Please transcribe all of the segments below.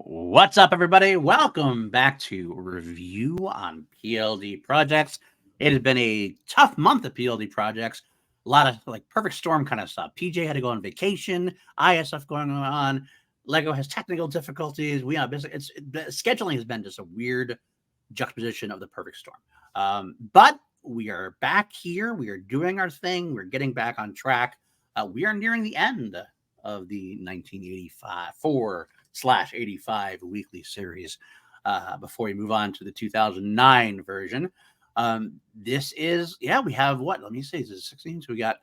What's up, everybody? Welcome back to Review on PLD Projects. It has been a tough month of PLD Projects. A lot of perfect storm kind of stuff. PJ had to go on vacation. I had stuff going on. Lego has technical difficulties. We have business. Scheduling has been just a weird juxtaposition of the perfect storm. But we are back here. We are doing our thing. We're getting back on track. We are nearing the end of the 1984/85 weekly series before we move on to the 2009 version. This is, we have what? Let me see. This is 16. So we got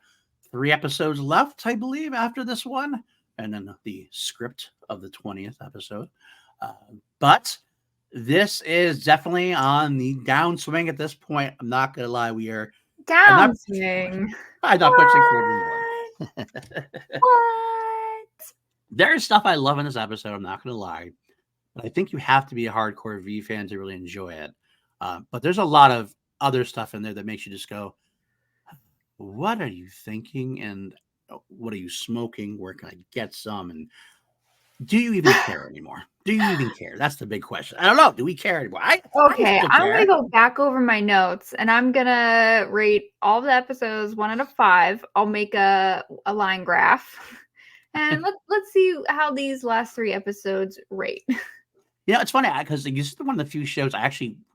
3 episodes left, I believe, after this one. And then the script of the 20th episode. But this is definitely on the downswing at this point. I'm not going to lie. We are downswing. I'm not pushing forward anymore. What? There's stuff I love in this episode. I'm not going to lie. But I think you have to be a hardcore V fan to really enjoy it. But there's a lot of other stuff in there that makes you just go, what are you thinking? And what are you smoking? Where can I get some? And do you even care anymore? Do you even care? That's the big question. I don't know. Do we care anymore? I'm going to go back over my notes and I'm going to rate all the episodes 1 out of 5. I'll make a line graph and let's see how these last 3 episodes rate. Yeah, it's funny because this is one of the few shows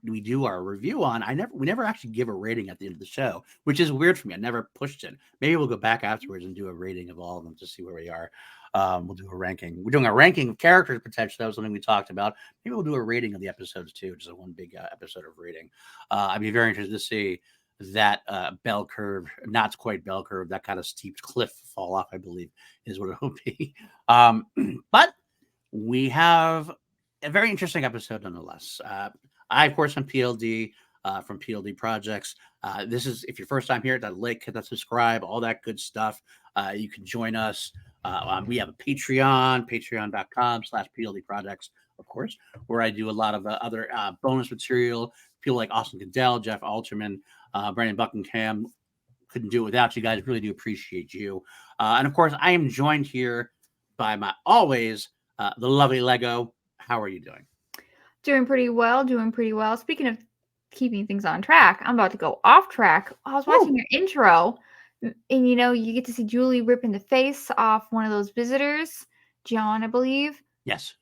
we do our review on. We never actually give a rating at the end of the show, which is weird for me. I never pushed it. Maybe we'll go back afterwards and do a rating of all of them to see where we are. We'll do a ranking. We're doing a ranking of characters potentially. That was something we talked about. Maybe we'll do a rating of the episodes too, just one big episode of rating. I'd be very interested to see that bell curve, not quite bell curve, that kind of steep cliff fall off, I believe, is what it will be. But we have a very interesting episode nonetheless. I, of course, am PLD from PLD Projects. This is, if you're first time here, that like, hit that subscribe, all that good stuff. You can join us. We have a Patreon, patreon.com/PLD Projects, of course, where I do a lot of other bonus material. People like Austin Goodell, Jeff Alterman, Brandon Buckingham. Couldn't do it without you guys. Really do appreciate you. And of course, I am joined here by my always the lovely Lego. How are you doing? Doing pretty well. Speaking of keeping things on track, I'm about to go off track. I was watching your intro, and you get to see Julie ripping the face off one of those visitors, John, I believe. Yes.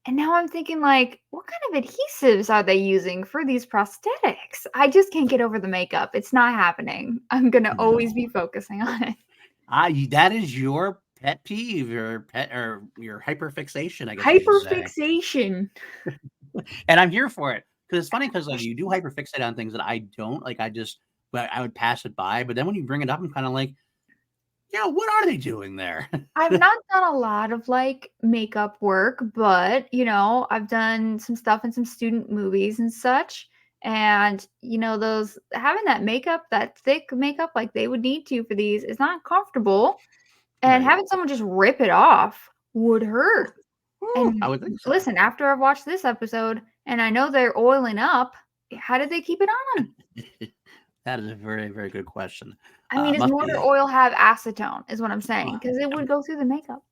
And now I'm thinking, what kind of adhesives are they using for these prosthetics? I just can't get over the makeup. It's not happening. I'm going to always be focusing on it. That is your pet peeve or your hyperfixation, I guess. Hyperfixation. And I'm here for it because it's funny because you do hyperfixate on things that I don't. I would pass it by. But then when you bring it up, I'm kind of like, what are they doing there? I've not done a lot of makeup work, but I've done some stuff in some student movies and such. And those having that thick makeup like they would need to for these is not comfortable. And having someone just rip it off would hurt. And I would think so. Listen, after I've watched this episode and I know they're oiling up, how did they keep it on? That is a very, very good question. I mean, does motor oil have acetone is what I'm saying, because it would go through the makeup.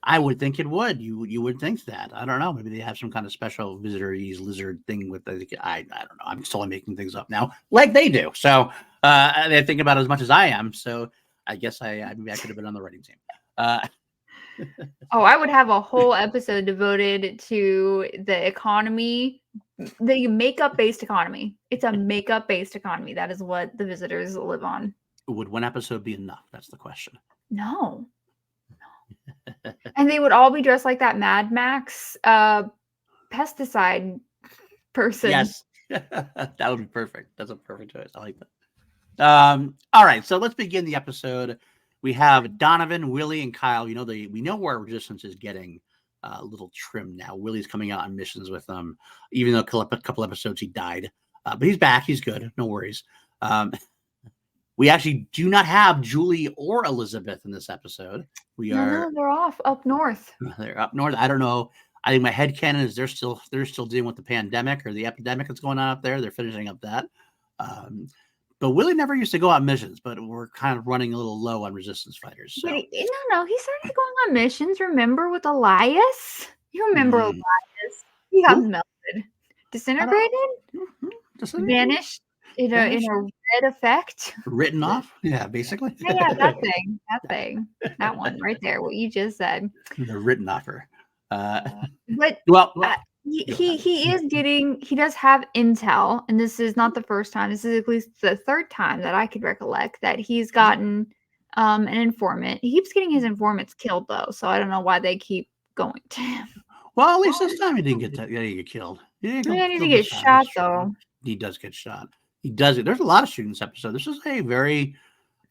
I would think it would. You would think that. I don't know. Maybe they have some kind of special lizard thing with I don't know. I'm still making things up now, like they do. So they think about it as much as I am. So I guess I could have been on the writing team. I would have a whole episode devoted to the economy, the makeup-based economy. It's a makeup-based economy. That is what the visitors live on. Would one episode be enough? That's the question. No. And they would all be dressed like that Mad Max pesticide person. Yes. That would be perfect. That's a perfect choice. I like that. All right. So let's begin the episode. We have Donovan, Willy, and Kyle. We know where Resistance is getting a little trim now. Willy's coming out on missions with them, even though a couple episodes he died. But he's back. He's good. No worries. We actually do not have Julie or Elizabeth in this episode. No, they're off up north. They're up north. I don't know. I think my headcanon is they're still dealing with the pandemic or the epidemic that's going on up there. They're finishing up that. But Willy never used to go on missions, but we're kind of running a little low on resistance fighters. So. No, he started going on missions. Remember with Elias? You remember Elias? He got Who? melted, I don't. disintegrated, Disintegrated? vanished in Vanished? a red effect. Written The off? Yeah, basically. yeah, yeah, that thing, that one right there. What you just said. The written offer. Uh, But well, he, go he ahead. he is getting he does have intel, and this is not the first time. This is at least the third time that I could recollect that he's gotten an informant. He keeps getting his informants killed though, so I don't know why they keep going to him. Well, at least this time he didn't get he didn't get killed. He didn't Yeah, I get need to killed get this time. That's shot true. though. He does get shot. He does it. There's a lot of shooting in this episode. This is a very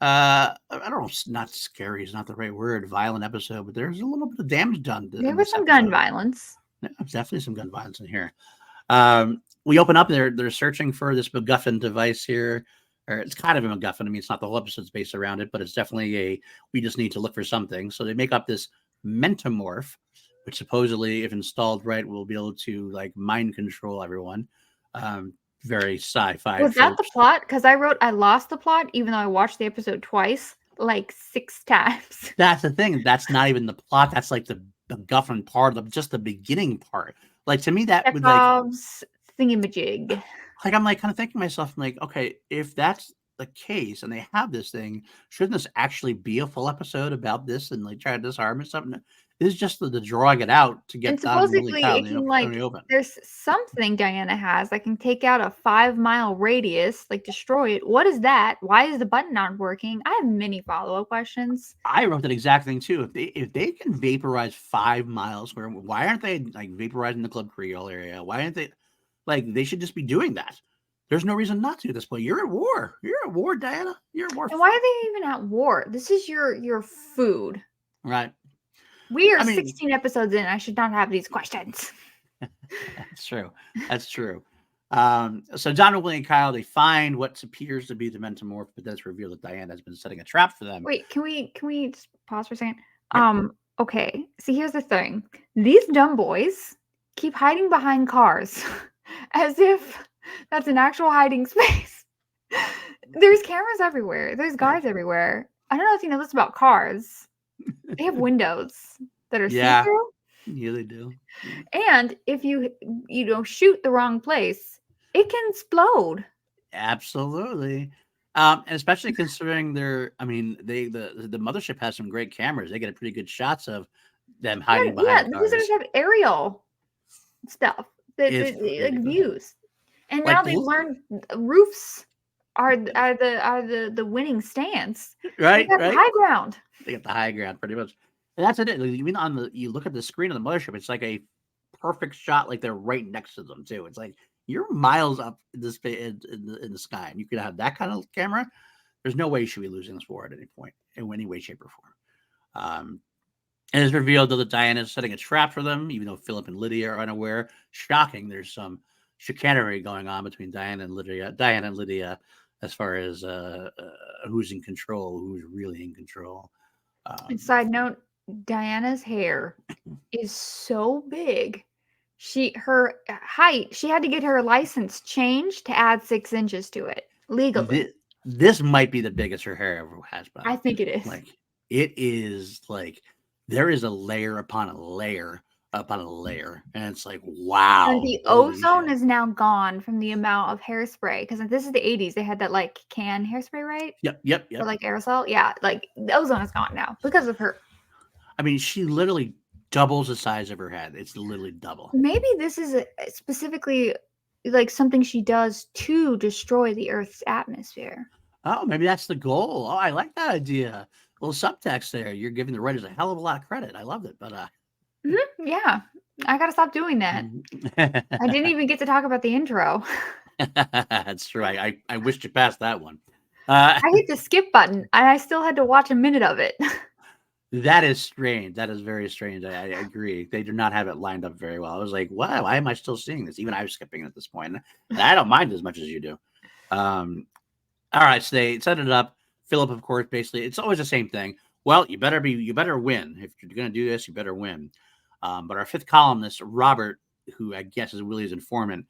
I don't know, not scary is not the right word, violent episode, but there's a little bit of damage done There in was this some gun episode. violence. Yeah, there's definitely some gun violence in here. We open up, they're searching for this MacGuffin device here. Or it's kind of a MacGuffin. I mean, it's not the whole episode's based around it, but it's definitely we just need to look for something. So they make up this mentamorph, which supposedly, if installed right, will be able to like mind control everyone. Very sci-fi. Was that the tropes. plot? Because I lost the plot, even though I watched the episode twice, like 6 times. That's the thing. That's not even the plot. That's like the MacGuffin part of just the beginning part. Like to me, that would like Chekhov's thingamajig. I'm like kind of thinking to myself, I'm like, okay, if that's the case and they have this thing, shouldn't this actually be a full episode about this and like try to disarm it? Something. This is just the drawing it out to And get Donovan and Willie supposedly Kyle it in can the open. there's something Diana has that can take out a 5-mile radius, like destroy it. What is that? Why is the button not working? I have many follow-up questions. I wrote that exact thing too. If they can vaporize 5 miles, why aren't they like vaporizing the Club Creole area? Why aren't they like they should just be doing that? There's no reason not to at this point. You're at war. You're at war, Diana. You're at war. And why are they even at war? This is your food. Right. We are I mean, 16 episodes in. I should not have these questions. That's true. That's true. So Don, Willie, and Kyle, they find what appears to be the mentamorph, but then it's revealed that Diana has been setting a trap for them. Wait, can we just pause for a second? Yeah. Okay. See, here's the thing. These dumb boys keep hiding behind cars as if that's an actual hiding space. There's cameras everywhere. There's guards everywhere. I don't know if you know this about cars. They have windows that are Yeah. see-through. Yeah, they do. And if you shoot the wrong place, it can explode. Absolutely. And especially considering the mothership has some great cameras. They get pretty good shots of them hiding behind Because cars. they have aerial stuff, It's like good. views, and Like now they learned roofs are the winning stance. right, They got right. the high ground. They get the high ground pretty much, and that's it. You mean you look at the screen of the mothership, it's like a perfect shot. Like they're right next to them too. It's like you're miles up in the sky, and you could have that kind of camera. There's no way you should be losing this war at any point in any way, shape, or form. And it's revealed that Diana is setting a trap for them, even though Philip and Lydia are unaware. Shocking. There's some chicanery going on between Diana and Lydia, as far as who's in control, who's really in control. And side note, Diana's hair is so big. Her height, she had to get her license changed to add 6 inches to it legally. This might be the biggest her hair ever has been. I think it is. Like it is like there is a layer upon a layer upon a layer, and it's like wow. And the ozone is now gone from the amount of hairspray, because this is the 80s. They had that like can hairspray, right? Yep. Or like aerosol. Yeah, like the ozone is gone now because of her. I mean, she literally doubles the size of her head. It's literally double. Maybe this is specifically like something she does to destroy the Earth's atmosphere. Oh, maybe that's the goal. Oh, I like that idea. A little subtext there. You're giving the writers a hell of a lot of credit. I loved it, but yeah, I gotta stop doing that. I didn't even get to talk about the intro. That's true. I wished you passed that one. I hit the skip button, and I still had to watch a minute of it. That is strange. That is very strange. I agree. They do not have it lined up very well. I was like, wow, why am I still seeing this? Even I was skipping at this point. And I don't mind as much as you do. All right, so they set it up. Philip, of course, basically, it's always the same thing. Well, you better win. If you're going to do this, you better win. But our 5th columnist, Robert, who I guess is Willie's informant,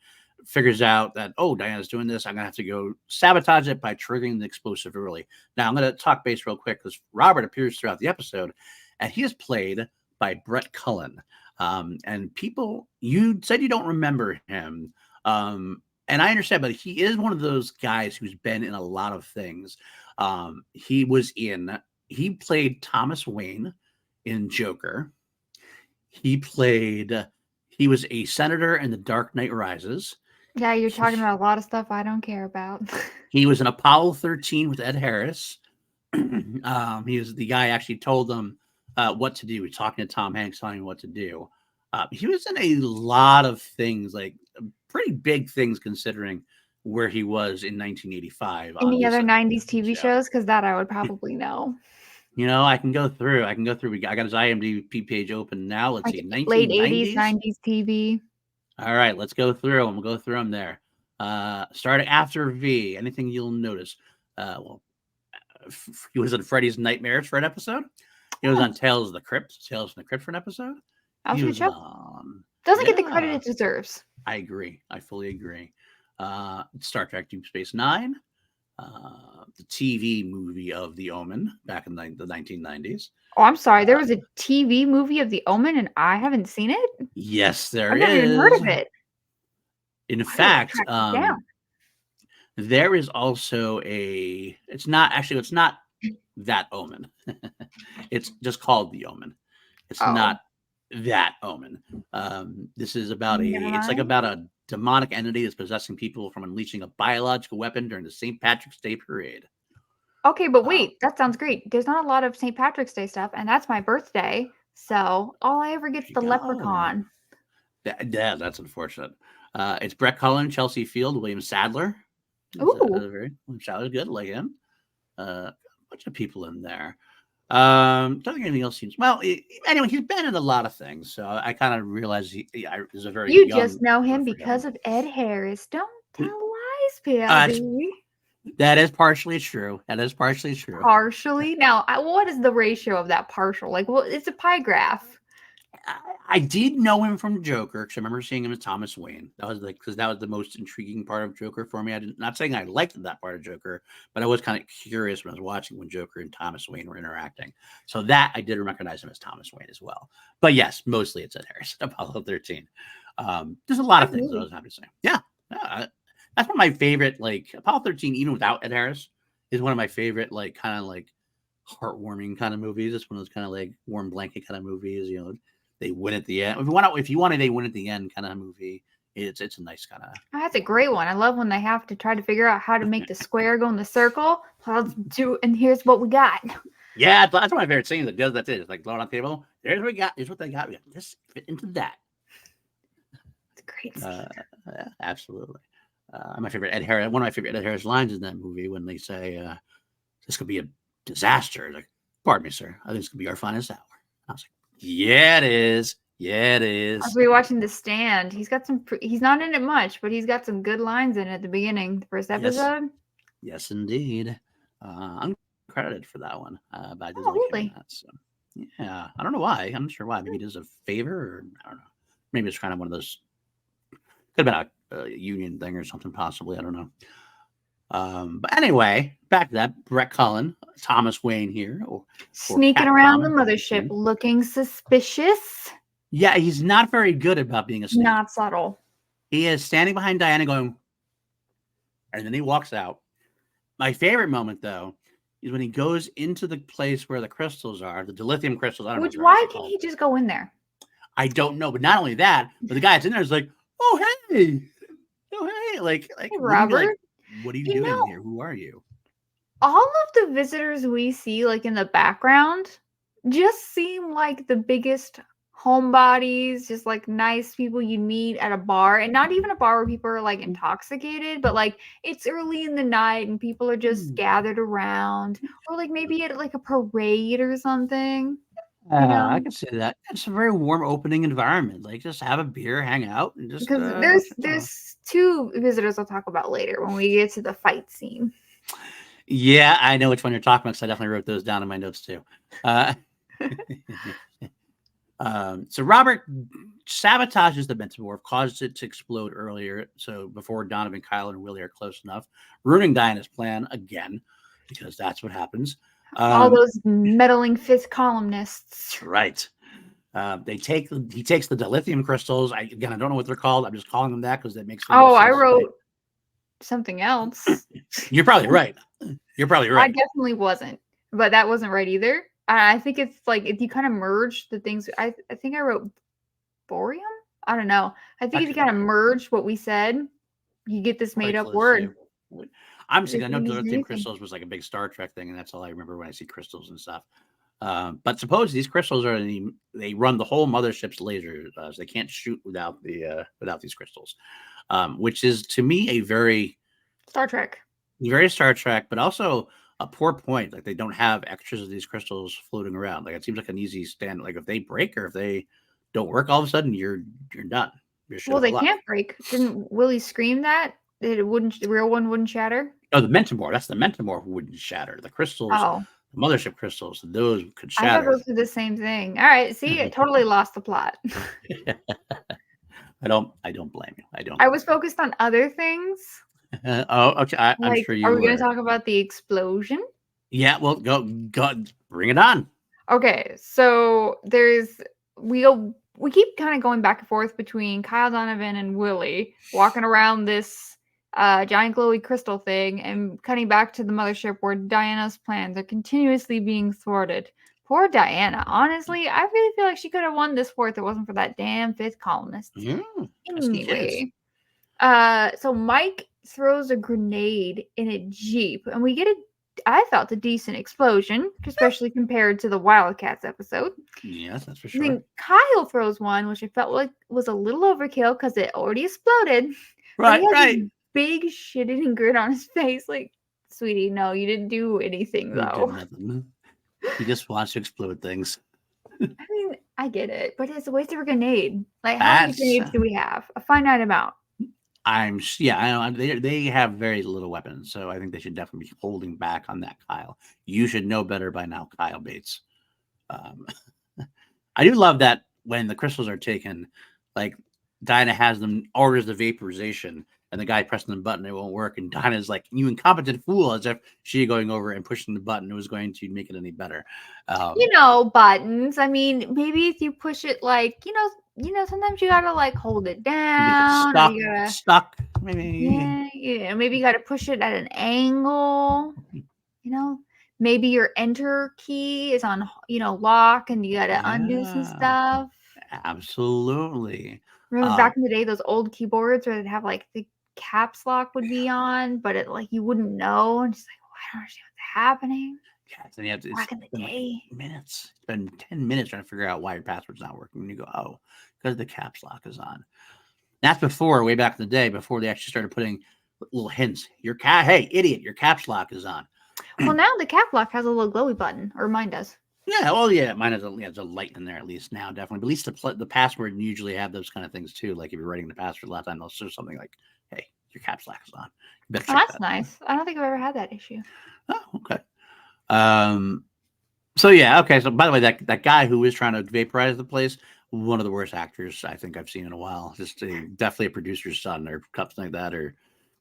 figures out that, oh, Diana's doing this. I'm going to have to go sabotage it by triggering the explosive early. Now, I'm going to talk base real quick because Robert appears throughout the episode, and he is played by Brett Cullen. And people, you said you don't remember him. And I understand, but he is one of those guys who's been in a lot of things. He played Thomas Wayne in Joker. He was a senator in The Dark Knight Rises. Yeah, you're talking about a lot of stuff I don't care about. He was in Apollo 13 with Ed Harris. He was the guy actually told them what to do. He was talking to Tom Hanks, telling him what to do. He was in a lot of things, like pretty big things considering where he was in 1985. Any other 90s TV shows? Because that I would probably know. I can go through. I got his IMDb page open now. Let's see. Late 80s, 90s TV. All right, let's go through them. We'll go through them there. Starting after V, anything you'll notice? He was in Freddy's Nightmares for an episode. He was on Tales from the Crypt for an episode. That was a good show. Doesn't get the credit it deserves. I agree. I fully agree. Star Trek Deep Space Nine, the TV movie of The Omen back in the 1990s. Oh, I'm sorry. There was a TV movie of The Omen and I haven't seen it? Yes, there is. I've never even heard of it. In fact, there is also it's not that Omen. It's just called The Omen. It's not that Omen. This is about it's like about a demonic entity that's possessing people from unleashing a biological weapon during the St. Patrick's Day parade. Okay, but wait, that sounds great. There's not a lot of St. Patrick's Day stuff, and that's my birthday. So all I ever get is the leprechaun. Yeah, that's unfortunate. It's Brett Cullen, Chelsea Field, William Sadler. Ooh. William Sadler's good, like him. A bunch of people in there. Don't think anything else seems anyway. He's been in a lot of things, so I kind of realized he is a very. You just know him because of Ed Harris. Don't tell lies, PLD. That is partially true. Partially. Now, what is the ratio of that partial? Like, well, it's a pie graph. I did know him from Joker because I remember seeing him as Thomas Wayne. That was because that was the most intriguing part of Joker for me. Not saying I liked that part of Joker, but I was kind of curious when I was watching when Joker and Thomas Wayne were interacting. So that I did recognize him as Thomas Wayne as well. But yes, mostly it's Ed Harris, Apollo 13. There's a lot of things that I was happy to say. Yeah, that's one of my favorite. Like Apollo 13, even without Ed Harris, is one of my favorite. Like kind of like heartwarming kind of movies. It's one of those kind of like warm blanket kind of movies. They win at the end. If you want they win at the end kind of movie. It's a nice kind of. That's a great one. I love when they have to try to figure out how to make the square go in the circle. Let's do, and here's what we got. Yeah, that's one of my favorite scenes. That does that. It's like blowing on the table. There's what we got. Here's what they got. We got this fit into that. It's a great scene. Yeah, absolutely. My favorite Ed Harris. One of my favorite Ed Harris lines in that movie when they say, "This could be a disaster." Like, pardon me, sir. I think this could be our finest hour. I was like. Yeah, it is. I was rewatching The Stand. He's got he's not in it much, but he's got some good lines in it at the beginning, the first episode. Yes, indeed. I'm credited for that one. But I did really? That, so. Yeah, I don't know why. I'm not sure why. Maybe it is a favor, or I don't know. Maybe it's kind of one of those. Could have been a union thing or something, possibly. I don't know. But anyway, back to that. Brett Cullen, Thomas Wayne here. Sneaking around the mothership, looking suspicious. Yeah, he's not very good about being a sneak. Not subtle. He is standing behind Diana going, and then he walks out. My favorite moment, though, is when he goes into the place where the crystals are, the dilithium crystals. I don't know. Why can't he just go in there? I don't know. But not only that, but the guy that's in there is like, oh, hey. Like hey, Robert. What are you doing here? Who are you? All of the visitors we see, like in the background, just seem like the biggest homebodies, just like nice people you meet at a bar, and not even a bar where people are like intoxicated, but like it's early in the night and people are just gathered around, or like maybe at like a parade or something. I can see that. It's a very warm, opening environment. Like, just have a beer, hang out, and just. Because there's two visitors I'll talk about later when we get to the fight scene. Yeah, I know which one you're talking about because I definitely wrote those down in my notes too. So Robert sabotages the Mentamorph, causes it to explode earlier. So before Donovan, Kyle, and Willy are close enough, ruining Diana's plan again because that's what happens. All those meddling fifth columnists. Right. He takes the dilithium crystals. I don't know what they're called. I'm just calling them that because that makes the Oh, most I sense. wrote something else. You're probably right. You're probably I right. definitely wasn't, but that wasn't right either. I think it's like if you kind of merge the things. I think I wrote borium. I don't know. I think if you kind of merge what we said, you get this made up word. I'm It saying I know can use dilithium anything. crystals was like a big Star Trek thing, and that's all I remember when I see crystals and stuff. But suppose these crystals they run the whole mothership's laser. So they can't shoot without these crystals, which is to me a very Star Trek. Star Trek, but also a poor point. Like they don't have extras of these crystals floating around. Like it seems like an easy stand. Like if they break or if they don't work, all of a sudden you're done. You're shit Well, out of they luck. can't break. Didn't Willy scream that the real one wouldn't shatter? Oh, the Mentamor. That's the Mentamor who wouldn't shatter. The crystals, Oh, the mothership crystals, those could I thought shatter. those were the same thing. All right, see, I totally lost the plot. I don't blame you. I don't. I was focused on other things. Oh, okay. I'm Like, sure are you we going to were. talk about the explosion? Yeah. Well, go. Bring it on. Okay, so we keep kind of going back and forth between Kyle Donovan and Willy walking around this giant glowy crystal thing and cutting back to the mothership where Diana's plans are continuously being thwarted. Poor Diana. Honestly, I really feel like she could have won this war if it wasn't for that damn fifth columnist. Yeah. Anyway, so Mike throws a grenade in a Jeep, and we get I felt a decent explosion, especially compared to the Wildcats episode. Yes, that's for And sure. then Kyle throws one, which I felt like was a little overkill because it already exploded. But he Right. has Right. this big shit-eating grin on his face, like, sweetie, no, you didn't do anything You did though. nothing. He just wants to explode things. I mean, I get it, but it's a waste of a grenade. Like, how many That's. grenades do we have? A finite amount. Yeah. I know they have very little weapons, so I think they should definitely be holding back on that, Kyle. You should know better by now, Kyle Bates. Um, I do love that when the crystals are taken, like Dinah orders the vaporization, and the guy pressing the button, it won't work. And Dinah's like, "You incompetent fool," as if she going over and pushing the button was going to make it any better. Buttons. I mean, maybe if you push it like, sometimes you gotta like hold it down or you gotta stuck, maybe. yeah, maybe you gotta push it at an angle, you know. Maybe your enter key is on, lock and you gotta undo some Yeah, stuff. absolutely. Remember back in the day, those old keyboards where they'd have like the caps lock would be on, but it like you wouldn't know and just like, oh, I don't understand what's happening. And you have to, Back in the day. minutes. Spend 10 minutes trying to figure out why your password's not working. And you go, oh, because the caps lock is on. That's way back in the day, before they actually started putting little hints. Hey, idiot, your caps lock is on. Well, now the cap lock has a little glowy button, or mine does. Yeah, well, yeah, mine has a light in there at least now, definitely. But at least the password usually have those kind of things too. Like if you're writing the password last time, they'll show something like, "Hey, your caps lock is on." You better Oh, check that's that. nice. I don't think I've ever had that issue. Oh, okay. So yeah, okay. So by the way, that guy who is trying to vaporize the place, one of the worst actors I think I've seen in a while. Just definitely a producer's son or something like that, or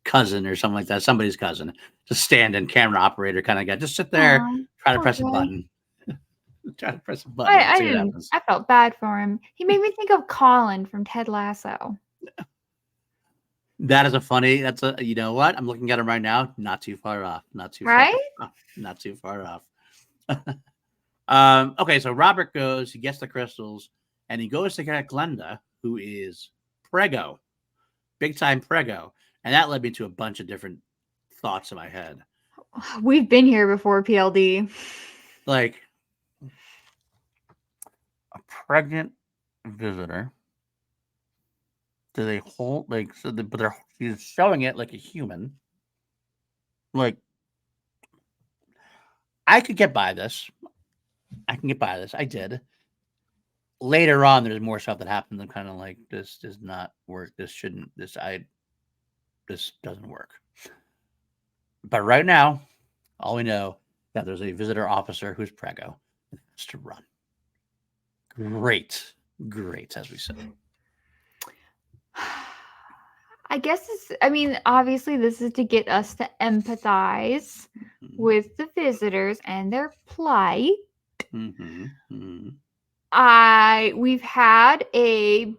cousin or something like that. Somebody's cousin. Just stand-in camera operator kind of guy. Just sit there, try to press a button. Try to press a button. I See what didn't. happens. I felt bad for him. He made me think of Colin from Ted Lasso. That is that's you know what? I'm looking at him right now. Not too far off. Not too Right? far off. Not too far off. Okay, so Robert goes, he gets the crystals, and he goes to get Glenda, who is Prego. Big time Prego. And that led me to a bunch of different thoughts in my head. We've been here before, PLD. Like a pregnant visitor. Do they hold but she's showing it like a human. Like I could get by this. I can get by this. I did. Later on, there's more stuff that happens. I'm kind of like, this does not work. This doesn't work. But right now, all we know that there's a visitor officer who's Prego and has to run. Great, as we say. I guess obviously this is to get us to empathize with the visitors and their plight. We've had a,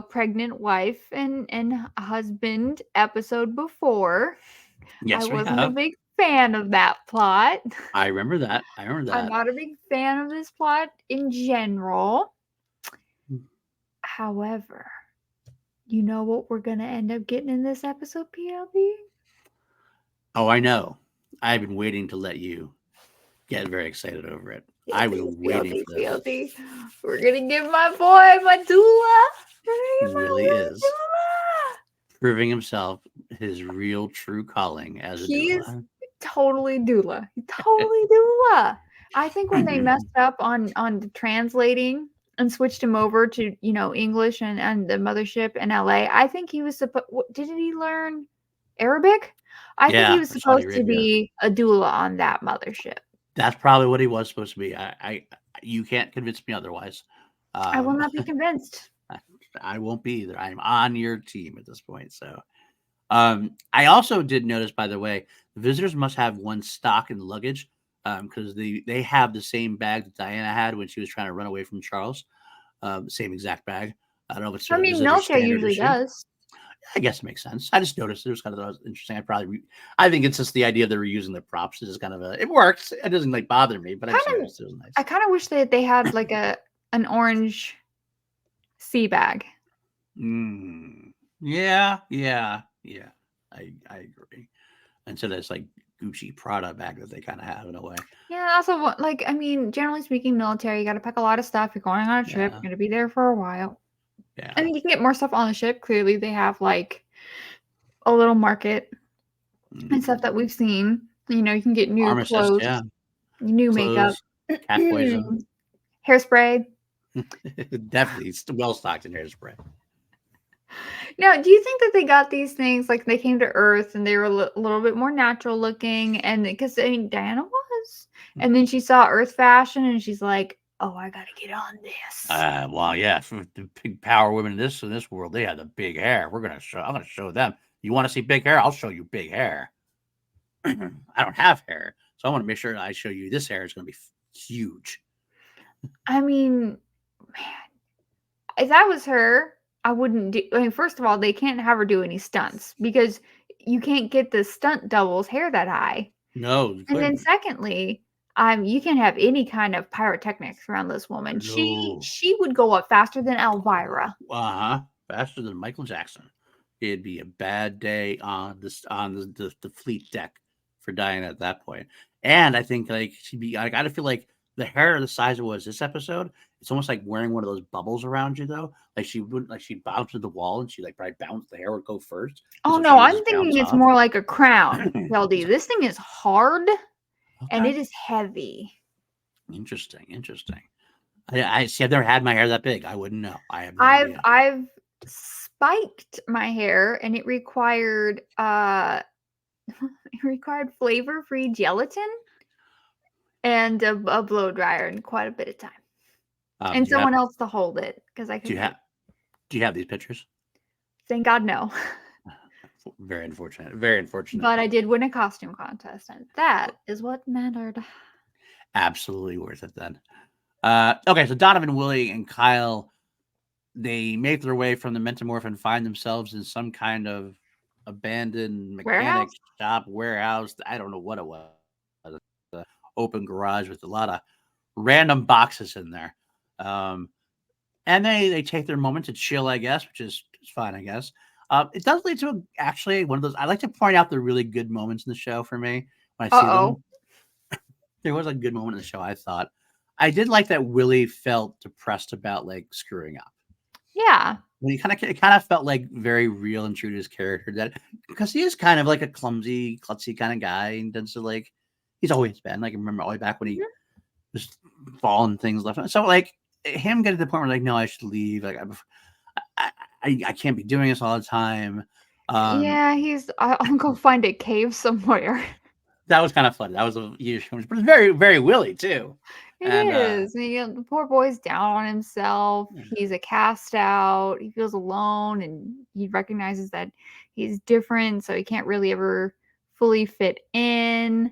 pregnant wife and husband episode before. I Yes, we wasn't a have. big fan of that plot. I remember that. I remember I'm that. not a big fan of this plot in general. However, you know what we're gonna end up getting in this episode, PLD? Oh, I know. I've been waiting to let you get very excited over it. I've PLD, been waiting PLD, for this. PLD. We're gonna give my boy, my doula. We're gonna give my Willy little is doula. proving himself his real true calling as a He is doula. totally doula. Totally doula. I think when they messed up on the translating and switched him over to, English and the mothership in LA, I think he was supposed didn't he learn Arabic? I think he Yeah, was for Saudi supposed to Arabia. be a doula on that mothership. That's probably what he was supposed to be. You can't convince me otherwise. I will Um, not be convinced. I won't be either. I'm on your team at this point. So, I also did notice, by the way, the visitors must have one stock in luggage because they have the same bag that Diana had when she was trying to run away from Charles. Same exact bag. I don't know if it's I a mean, visitor military standard usually issue. does. I guess it makes sense. I just noticed it was kind of interesting. I think it's just the idea they're reusing the props. It's just kind of it works. It doesn't like bother me, but I just Kind of noticed it was nice. I kind of wish that they had like an orange sea bag. Mm. Yeah. I agree. Instead of this like Gucci Prada bag that they kind of have in a way. Yeah, also like I mean, generally speaking, military, you got to pack a lot of stuff. You're going on a trip, Yeah. you're going to be there for a while. Yeah. And you can get more stuff on the ship. Clearly, they have like a little market and stuff that we've seen. You can get new Pharmacist, clothes, yeah. new makeup, Clothes, cat poison. hairspray. Definitely well stocked in hairspray. Now, do you think that they got these things like they came to Earth and they were a little bit more natural looking? And because I mean, Diana was, and then she saw Earth fashion and she's like, "Oh, I gotta get on this." Well, yeah, for the big power women in this world, they have the big hair. I'm gonna show them. You want to see big hair? I'll show you big hair. I don't have hair, so I want to make sure I show you this hair is gonna be huge. I mean, man, if that was her, I wouldn't do. I mean, first of all, they can't have her do any stunts because you can't get the stunt double's hair that high. No, you And then couldn't. secondly, you can't have any kind of pyrotechnics around this woman. She No. she would go up faster than Elvira. Uh-huh. Faster than Michael Jackson. It'd be a bad day on the fleet deck for Diana at that point. And I think like she'd be I gotta feel like the hair the size it was this episode, it's almost like wearing one of those bubbles around you though. Like she wouldn't like she'd bounce to the wall and she like probably bounce the hair would go first. And Oh so she no, would I'm just bounce thinking it's off. more like a crown, LD. This thing is hard and Okay. it is heavy. Interesting. I see I've never had my hair that big. I wouldn't know. I have no I've idea. I've spiked my hair and it required it required flavor-free gelatin and a blow dryer and quite a bit of time. And Do you have someone else to hold it because I do you couldn't. do you have these pictures? Thank God no. Very unfortunate. Very unfortunate. But I did win a costume contest, and that is what mattered. Absolutely worth it then. Okay, so Donovan, Willy, and Kyle, they make their way from the Mentamorph and find themselves in some kind of abandoned mechanic Warehouse? shop, warehouse. I don't know what it was. The open garage with a lot of random boxes in there. And they take their moment to chill, I guess, which is fine, I guess. It does lead to actually one of those. I like to point out the really good moments in the show for me when I see Uh-oh. them. There was a good moment in the show, I thought. I did like that Willy felt depressed about like screwing up. Yeah. When it kind of felt like very real and true to his character that because he is kind of like a clumsy, klutzy kind of guy and does like he's always been. Like I remember all the way back when he Mhm. was falling things left. So like him getting to the point where like, no, I should leave. Like I can't be doing this all the time. Yeah, I'll go find a cave somewhere. That was kind of funny. That was a huge, but it's very, very Willy too. It And is. The poor boy's down on himself. He's a cast out. He feels alone and he recognizes that he's different, so he can't really ever fully fit in.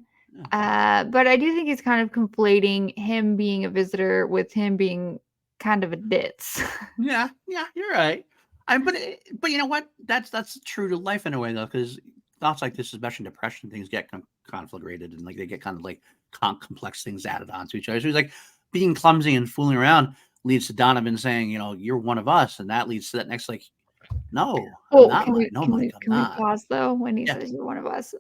But I do think he's kind of conflating him being a visitor with him being kind of a ditz. Yeah, you're right. But you know what? That's true to life in a way though, because thoughts like this, especially depression, things get conflagrated and like they get kind of like complex things added onto each other. So he's like being clumsy and fooling around leads to Donovan saying, you're one of us, and that leads to that next like, no, I'm Oh, not Mike. No, Mike, I'm can we not. pause though when he Yeah. says you're one of us?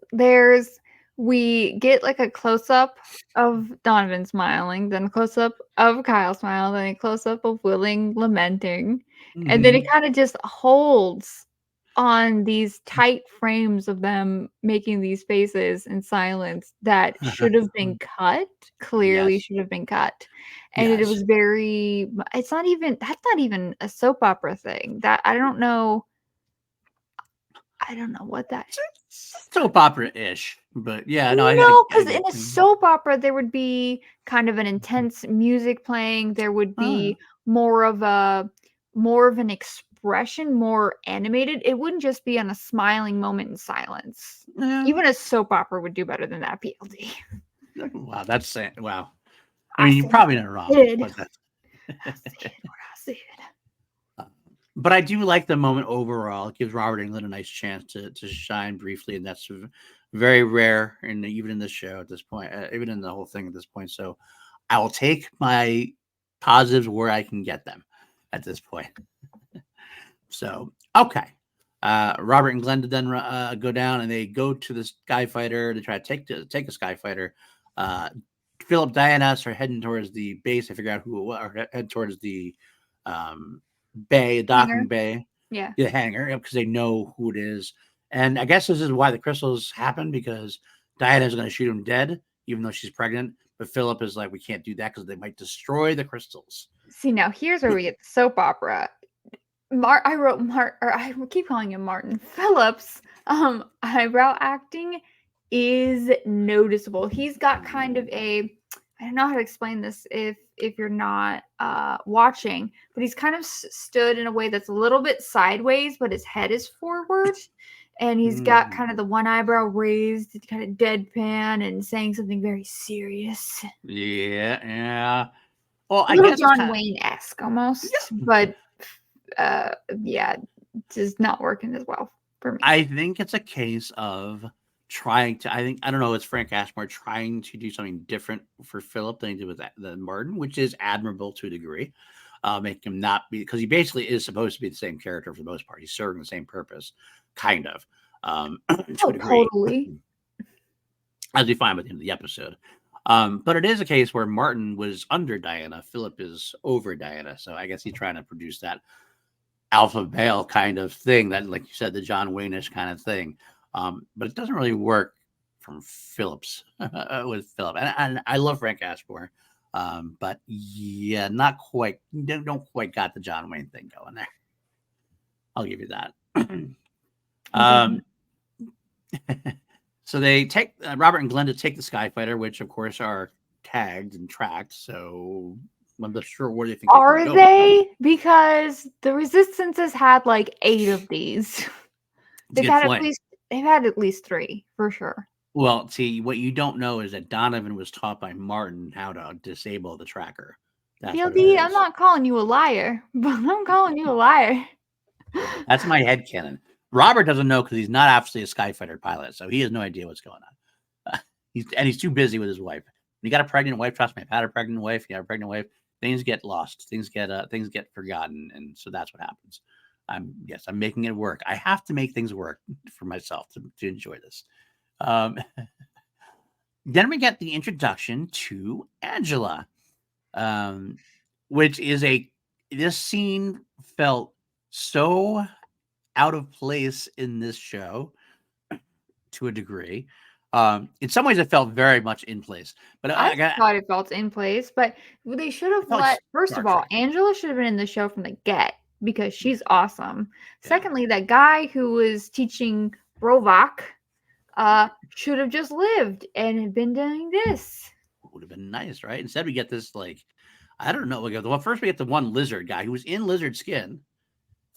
We get like a close up of Donovan smiling, then a close up of Kyle smiling, then a close up of Willing lamenting, and then it Hmm. kind of just holds on these tight frames of them making these faces in silence that should have been cut, clearly Yes. should have been cut. And it Yes. was very, it's not even, that's not even a soap opera thing. That I don't know what that is. Soap opera-ish, but yeah, no, No, I because get in a you. soap opera, there would be kind of an intense music playing. There would Oh, be more of an expression, more animated. It wouldn't just be on a smiling moment in silence. yeah. Even a soap opera would do better than that, PLD. Wow, that's wow. I I mean, you're said what probably not I wrong, did. but that's. I said what I said. But I do like the moment overall. It gives Robert England a nice chance to shine briefly, and that's very rare, and even in this show at this point, even in the whole thing at this point. So I will take my positives where I can get them at this point. So okay, Robert and Glenda then go down, and they go to the Sky Fighter. They try to take a Sky Fighter. Uh, Philip, Diana are heading towards the base. I figure out who it was, or head towards the bay, Hanger. docking bay, Yeah. the hangar, because they know who it is. And I guess this is why the crystals happen, because Diana is going to shoot him dead, even though she's pregnant. But Philip is like, we can't do that because they might destroy the crystals. See, now here's where we get the soap opera. I keep calling him Martin Phillips. Eyebrow acting is noticeable. He's got kind of I don't know how to explain this if you're not watching, but he's kind of stood in a way that's a little bit sideways, but his head is forward, and he's got kind of the one eyebrow raised, kind of deadpan, and saying something very serious. Yeah. Well, A I little guess it's John kind of Wayne-esque almost, yeah. but yeah, just not working as well for me. I think it's a case of trying to. I don't know. It's Frank Ashmore trying to do something different for Philip than he did with the Martin, which is admirable to a degree. Make him not be, because he basically is supposed to be the same character for the most part. He's serving the same purpose, kind of, to a Oh, degree, totally. as we find by the end of the episode. But it is a case where Martin was under Diana, Philip is over Diana, so I guess he's trying to produce that alpha male kind of thing, that, like you said, the John Wayne-ish kind of thing. But it doesn't really work from Phillips with Philip. And I love Frank Ashmore. But yeah, not quite, don't quite got the John Wayne thing going there. I'll give you that. Okay. um, so they take Robert and Glenda take the Sky Fighter, which of course are tagged and tracked. So I'm not sure where they think they can Are go. they? Because the Resistance has had like 8 of these. It's a good point. They've had at least 3 for sure. Well, see, what you don't know is that Donovan was taught by Martin how to disable the tracker. That's what it PLD, I'm is. not calling you a liar, but I'm calling you a liar. That's my head headcanon. Robert doesn't know because he's not actually a Skyfighter pilot, so he has no idea what's going on. He's too busy with his wife. When you got a pregnant wife, trust me, I've had a pregnant wife. You have a pregnant wife, things get lost, things get forgotten, and so that's what happens. I'm making it work. I have to make things work for myself to enjoy this. Then we get the introduction to Angela, um, which is this scene felt so out of place in this show to a degree. In some ways, it felt very much in place, but I I got thought it felt in place, but they should it have felt like first Star of all, Trek. Angela should have been in the show from the get because she's awesome. Yeah, Secondly, that guy who was teaching Brovak should have just lived and had been doing this. would have been nice, right? Instead, we get this like I don't know. First we get the one lizard guy who was in lizard skin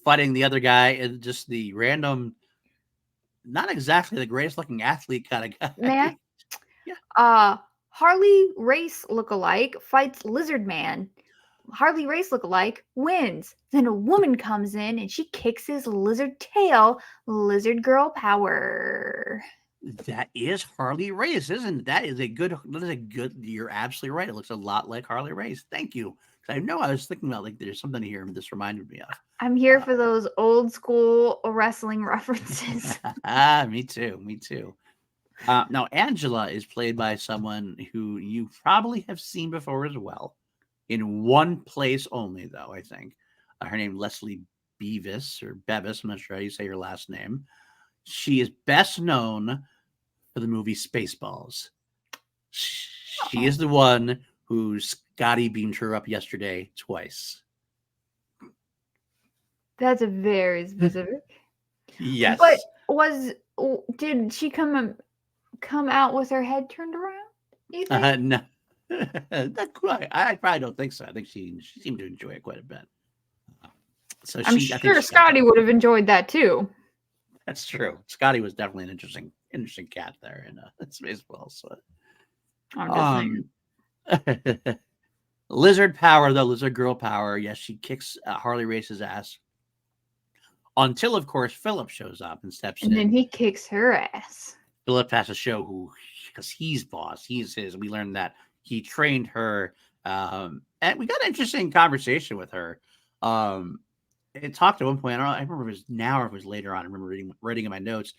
fighting the other guy, and just the random, not exactly the greatest looking athlete kind of Man, guy. Yeah. Harley Race lookalike fights Lizard Man. Harley Race lookalike wins. Then a woman comes in and she kicks his lizard tail. Lizard girl power. That is Harley Race, isn't it? That is a good. You're absolutely right. It looks a lot like Harley Race. Thank you. I know I was thinking about like there's something here this reminded me of. I'm here for those old school wrestling references. Me too. Me too. Now Angela is played by someone who you probably have seen before as well, in one place only, though. I think her name Leslie Beavis or Bevis. I'm not sure how you say her last name. She is best known for the movie Spaceballs. She is the one who Scotty beamed her up yesterday twice. That's a very specific. Yes. But did she come out with her head turned around? You think? No. Not quite. I probably don't think so. I think she seemed to enjoy it quite a bit. So I'm sure Scotty would have enjoyed that too. That's true. Scotty was definitely an interesting cat there in Spaceballs. So. I'm just saying. Lizard power, though, lizard girl power. Yes, she kicks Harley Race's ass. Until, of course, Philip shows up and steps in. And then he kicks her ass. Philip has to show who, because he's boss. He's his. We learned that he trained her. And we got an interesting conversation with her. It talked at one point. I remember if it was now or if it was later on. I remember reading in my notes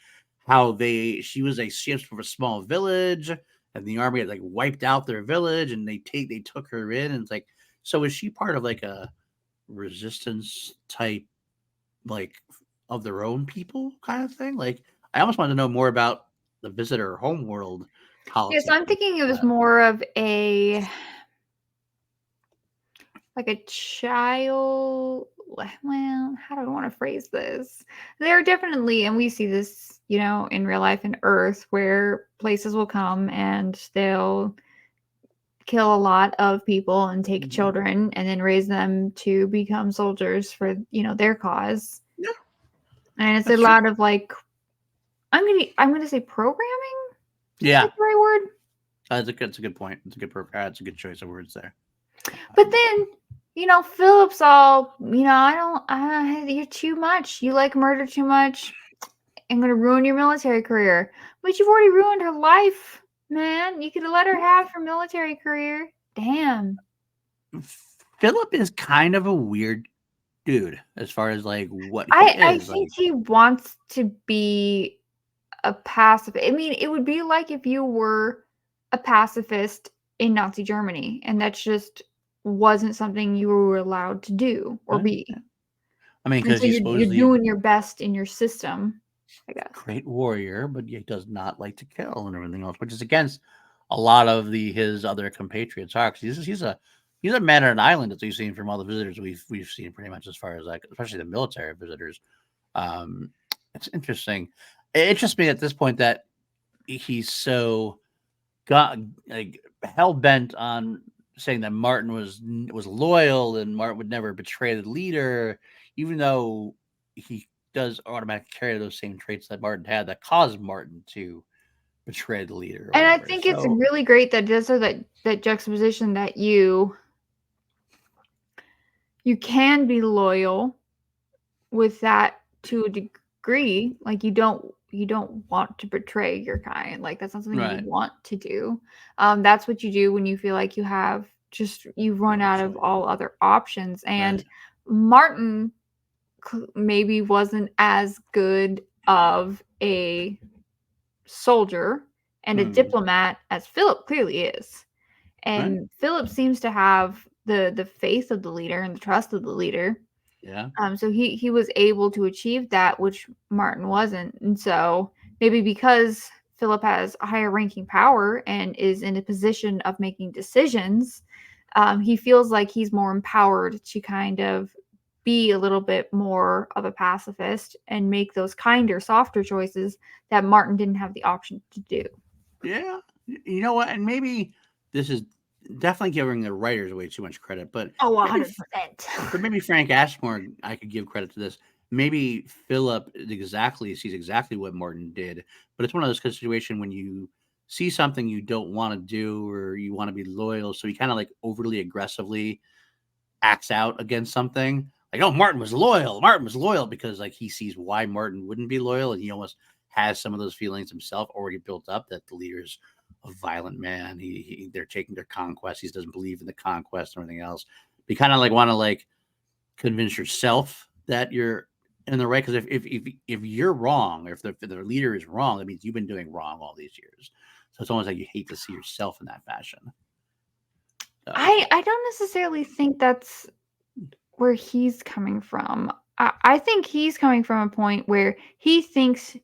how she was from a small village, and the army had like wiped out their village, and they took her in, and it's like, so is she part of like a resistance type, like of their own people kind of thing? Like, I almost wanted to know more about the visitor homeworld policy. Yes, I'm thinking it was more of a child. Well, how do I want to phrase this? There are definitely, and we see this, in real life in Earth, where places will come and they'll kill a lot of people and take children and then raise them to become soldiers for, their cause. Yeah. And it's a lot of like, I'm gonna say programming. Yeah, is that the right word. That's a good point. It's a good choice of words there. But then, Philip's all, you're too much. You like murder too much. I'm going to ruin your military career. But you've already ruined her life, man. You could have let her have her military career. Damn. Philip is kind of a weird dude as far as like what I think he wants to be a pacifist. I mean, it would be like if you were a pacifist in Nazi Germany, and that's just wasn't something you were allowed to do or be. I mean, because you're doing your best in your system, I guess. Great warrior, but he does not like to kill and everything else, which is against a lot of his other compatriots are. Because he's a man on an island, as we've seen from all the visitors we've seen pretty much as far as like, especially the military visitors. It's interesting. It interests me at this point that he's so hell bent on saying that Martin was loyal and Martin would never betray the leader, even though he does automatically carry those same traits that Martin had that caused Martin to betray the leader. And I think it's really great that does that juxtaposition that you can be loyal with that to a degree. Like you don't want to betray your kind. Like that's not something you want to do. That's what you do when you feel like you've run out of all other options. And Martin maybe wasn't as good of a soldier and a diplomat as Philip clearly is. And Philip seems to have the faith of the leader and the trust of the leader. Yeah. So he was able to achieve that, which Martin wasn't. And so maybe because Philip has a higher ranking power and is in a position of making decisions, he feels like he's more empowered to kind of be a little bit more of a pacifist and make those kinder, softer choices that Martin didn't have the option to do. Yeah. You know what? And maybe this is definitely giving the writers way too much credit, but 100%. But maybe Frank Ashmore, I could give credit to this. Maybe Philip sees exactly what Martin did, but it's one of those situations when you see something you don't want to do or you want to be loyal, so he kind of like overly aggressively acts out against something. Like, oh, Martin was loyal because like he sees why Martin wouldn't be loyal, and he almost has some of those feelings himself already built up that the leader's a violent man. They're taking their conquest. He doesn't believe in the conquest or anything else. You kind of like want to like convince yourself that you're in the right, because if you're wrong, or if the leader is wrong, that means you've been doing wrong all these years. So it's almost like you hate to see yourself in that fashion. So. I don't necessarily think that's where he's coming from. I think he's coming from a point where he thinks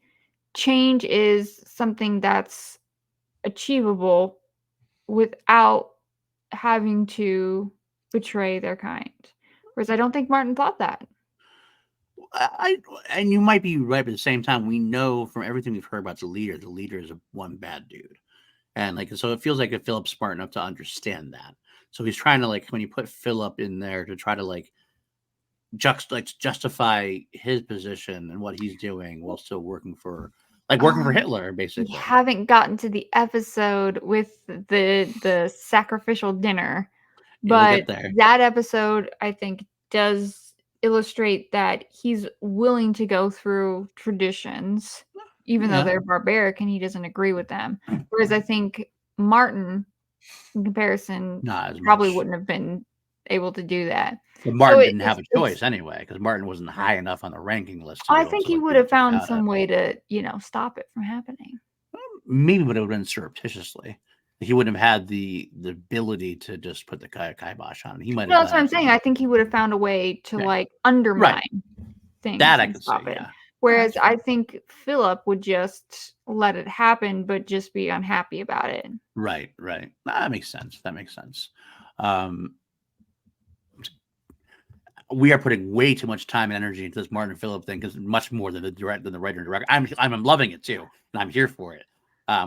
change is something that's achievable without having to betray their kind. Whereas I don't think Martin thought that. And you might be right, but at the same time, we know from everything we've heard about the leader is one bad dude. And like, so it feels like if Philip's smart enough to understand that. So he's trying to like, when you put Philip in there to try to like justify his position and what he's doing while still working for Hitler, basically. We haven't gotten to the episode with the sacrificial dinner, but that episode I think does illustrate that he's willing to go through traditions, even though they're barbaric and he doesn't agree with them. Whereas I think Martin, in comparison, probably wouldn't have been able to do that. But Martin didn't have a choice anyway, because Martin wasn't high enough on the ranking list. I think he would have found some way to, stop it from happening. Maybe, but it would have been surreptitiously. He wouldn't have had the ability to just put the kibosh on. He might. No, that's what I'm saying. I think he would have found a way to like undermine things. That I can see. Yeah. Whereas I think Philip would just let it happen, but just be unhappy about it. Right. That makes sense. We are putting way too much time and energy into this Martin and Philip thing, because much more than the writer and director. I'm loving it too, and I'm here for it.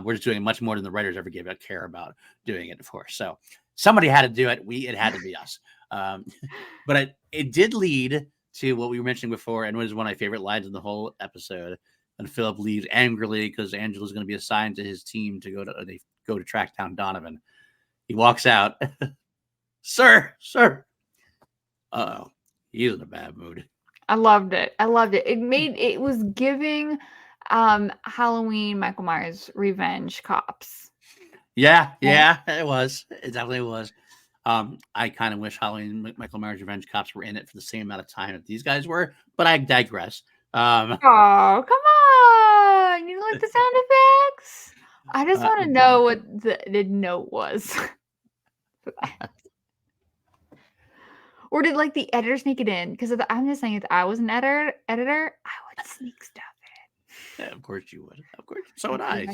We're just doing much more than the writers ever gave a care about doing it for. So somebody had to do it. It had to be us. But it did lead to what we were mentioning before, and was one of my favorite lines in the whole episode. And Philip leaves angrily because Angela's going to be assigned to his team to go to track down Donovan. He walks out, sir. Uh-oh. He's in a bad mood. I loved it. It was giving Halloween Michael Myers Revenge Cops. Yeah, it was. It definitely was. I kind of wish Halloween Michael Myers Revenge Cops were in it for the same amount of time that these guys were, but I digress. Oh, come on. You like the sound effects? I just want to know what the note was. Or did like the editor sneak it in? Because I'm just saying, if I was an editor, I would sneak stuff in. Yeah, of course you would. Of course. So would I.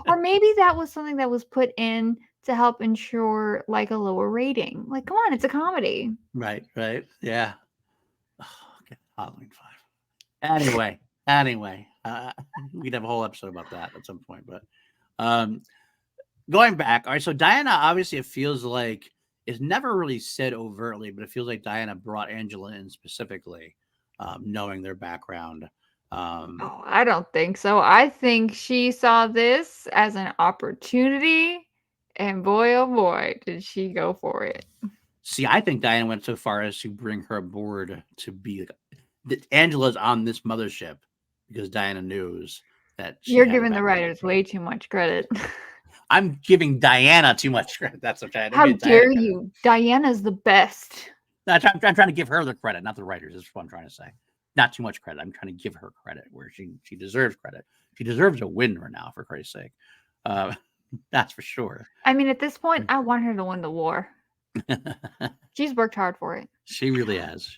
Or maybe that was something that was put in to help ensure like a lower rating. Like, come on, it's a comedy. Right. Yeah. Oh, okay. Halloween 5. Anyway, we'd have a whole episode about that at some point. But going back, all right. So Diana, obviously, it feels like it's never really said overtly, but it feels like Diana brought Angela in specifically, knowing their background. I don't think so. I think she saw this as an opportunity, and boy, oh boy, did she go for it. See, I think Diana went so far as to bring her aboard to be like, Angela's on this mothership because Diana knows that you're giving the writers way too much credit. I'm giving Diana too much credit. That's what I'm trying to. How dare you? Diana's the best. I'm trying to give her the credit, not the writers. That's what I'm trying to say. Not too much credit. I'm trying to give her credit where she deserves credit. She deserves a win right now, for Christ's sake. That's for sure. I mean, at this point, I want her to win the war. She's worked hard for it. She really has.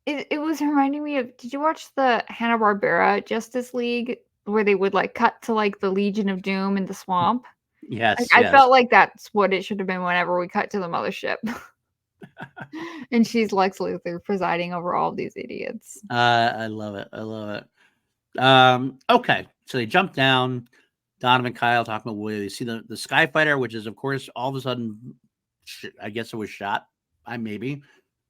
It was reminding me of. Did you watch the Hanna-Barbera Justice League where they would like cut to like the Legion of Doom in the swamp? Yes. I felt like that's what it should have been whenever we cut to the mothership. And she's Lex Luthor presiding over all these idiots. I love it. Okay, so they jump down. Donovan and Kyle talking about Willy. They see the Skyfighter, which is, of course, all of a sudden, I guess it was shot. Maybe.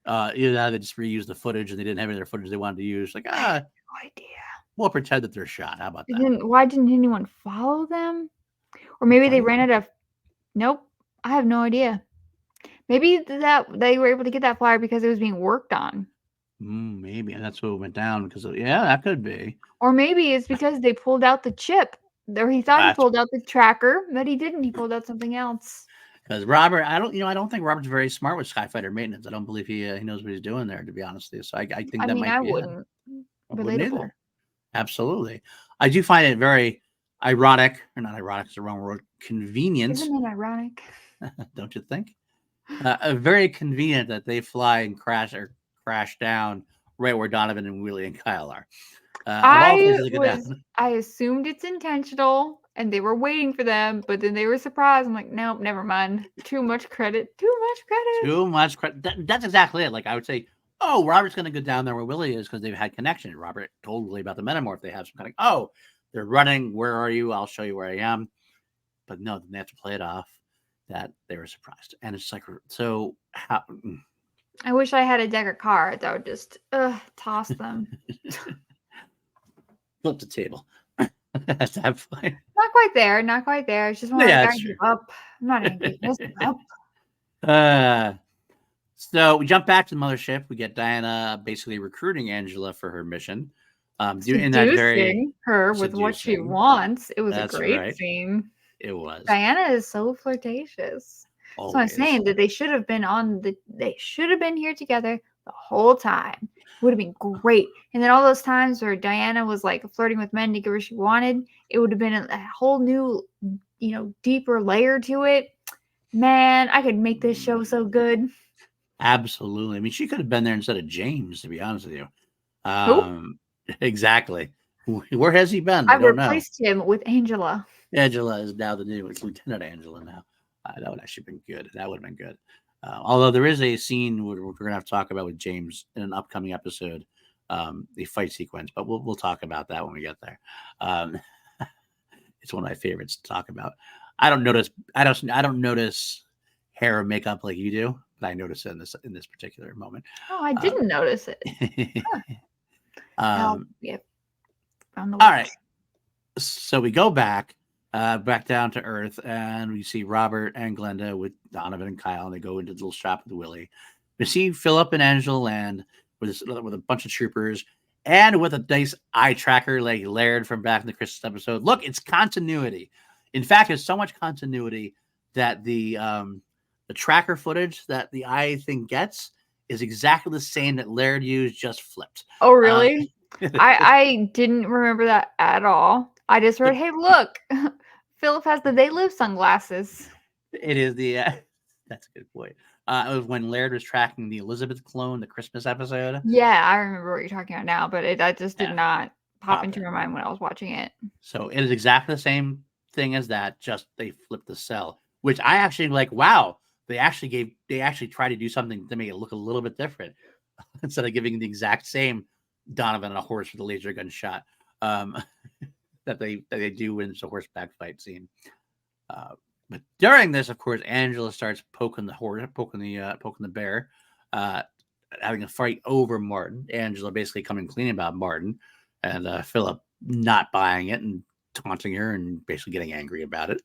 Either that, they just reused the footage and they didn't have any of their footage they wanted to use. Like, I have no idea. We'll pretend that they're shot. How about that? Why didn't anyone follow them? Or maybe they ran out of... Nope. I have no idea. Maybe that they were able to get that flyer because it was being worked on. Maybe, and that's what went down because yeah, that could be. Or maybe it's because they pulled out the chip. Or he thought he That's pulled out the tracker, but he didn't. He pulled out something else. because Robert, I don't think Robert's very smart with Skyfighter maintenance. I don't believe he knows what he's doing there, to be honest with you. So I think I that mean, might I be it. wouldn't. I wouldn't Relatable. either. Absolutely. I do find it very ironic, or not ironic, is the wrong word, convenient. Isn't it ironic? Don't you think? Very convenient that they fly and crash down right where Donovan and Willie and Kyle are. Of all places to go down. I assumed it's intentional and they were waiting for them, but then they were surprised. I'm like, nope, never mind. Too much credit. Too much credit. Too much credit. That's exactly it. Like I would say, oh, Robert's going to go down there where Willie is because they've had connection. Robert told Willie about the metamorph. They have some kind of, oh, they're running. Where are you? I'll show you where I am. But no, then they have to play it off that they were surprised. And it's like, so how? I wish I had a deck of cards. I would just toss them. Flip the table. That's that point. Not quite there. Not quite there. It's just more Yeah, like, I give up. I'm not going to give this up. So we jump back to the mothership. We get Diana basically recruiting Angela for her mission. Doing that very her with what she wants. It was a great scene. It was. Diana is so flirtatious. Always. So I'm saying that they should have been here together the whole time. Would have been great. And then all those times where Diana was like flirting with men to get what she wanted, it would have been a whole new, deeper layer to it. Man, I could make this show so good. Absolutely. I mean, she could have been there instead of James, to be honest with you. Who? Exactly. Where has he been? I replaced him with Angela. Angela is now the new Lieutenant Angela now. That would actually been good. That would have been good. Although there is a scene we're going to have to talk about with James in an upcoming episode, the fight sequence, but we'll talk about that when we get there. It's one of my favorites to talk about. I don't notice hair or makeup like you do, but I notice it in this particular moment. Oh, I didn't notice it. Huh. Yep. All right. So we go back down to Earth, and we see Robert and Glenda with Donovan and Kyle, and they go into the little shop with Willie. We see Philip and Angela land with a bunch of troopers and with a nice eye tracker like Laird from back in the Christmas episode. Look, it's continuity. In fact, there's so much continuity that the tracker footage that the eye thing gets is exactly the same that Laird used, just flipped. Oh, really? I didn't remember that at all. I just heard, hey, look, Philip has the They Live sunglasses. It is that's a good point. It was when Laird was tracking the Elizabeth clone, the Christmas episode. Yeah, I remember what you're talking about now, but that just did not pop into my mind when I was watching it. So it is exactly the same thing as that, just they flipped the cell, which I actually like. Wow, they actually tried to do something to make it look a little bit different instead of giving the exact same Donovan on a horse with a laser gun shot that they do in the horseback fight scene. But during this, of course, Angela starts poking the bear, having a fight over Martin. Angela basically coming clean about Martin, and Philip not buying it and taunting her and basically getting angry about it.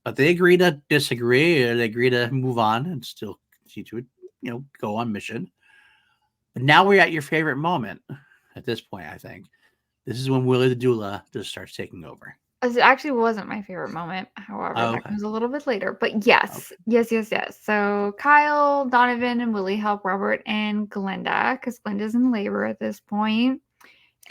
But they agree to disagree. They agree to move on and still continue to, go on mission. But now we're at your favorite moment at this point, I think. This is when Willie the doula just starts taking over. It actually wasn't my favorite moment. However, that comes a little bit later. But yes. So Kyle, Donovan, and Willie help Robert and Glenda because Glenda's in labor at this point.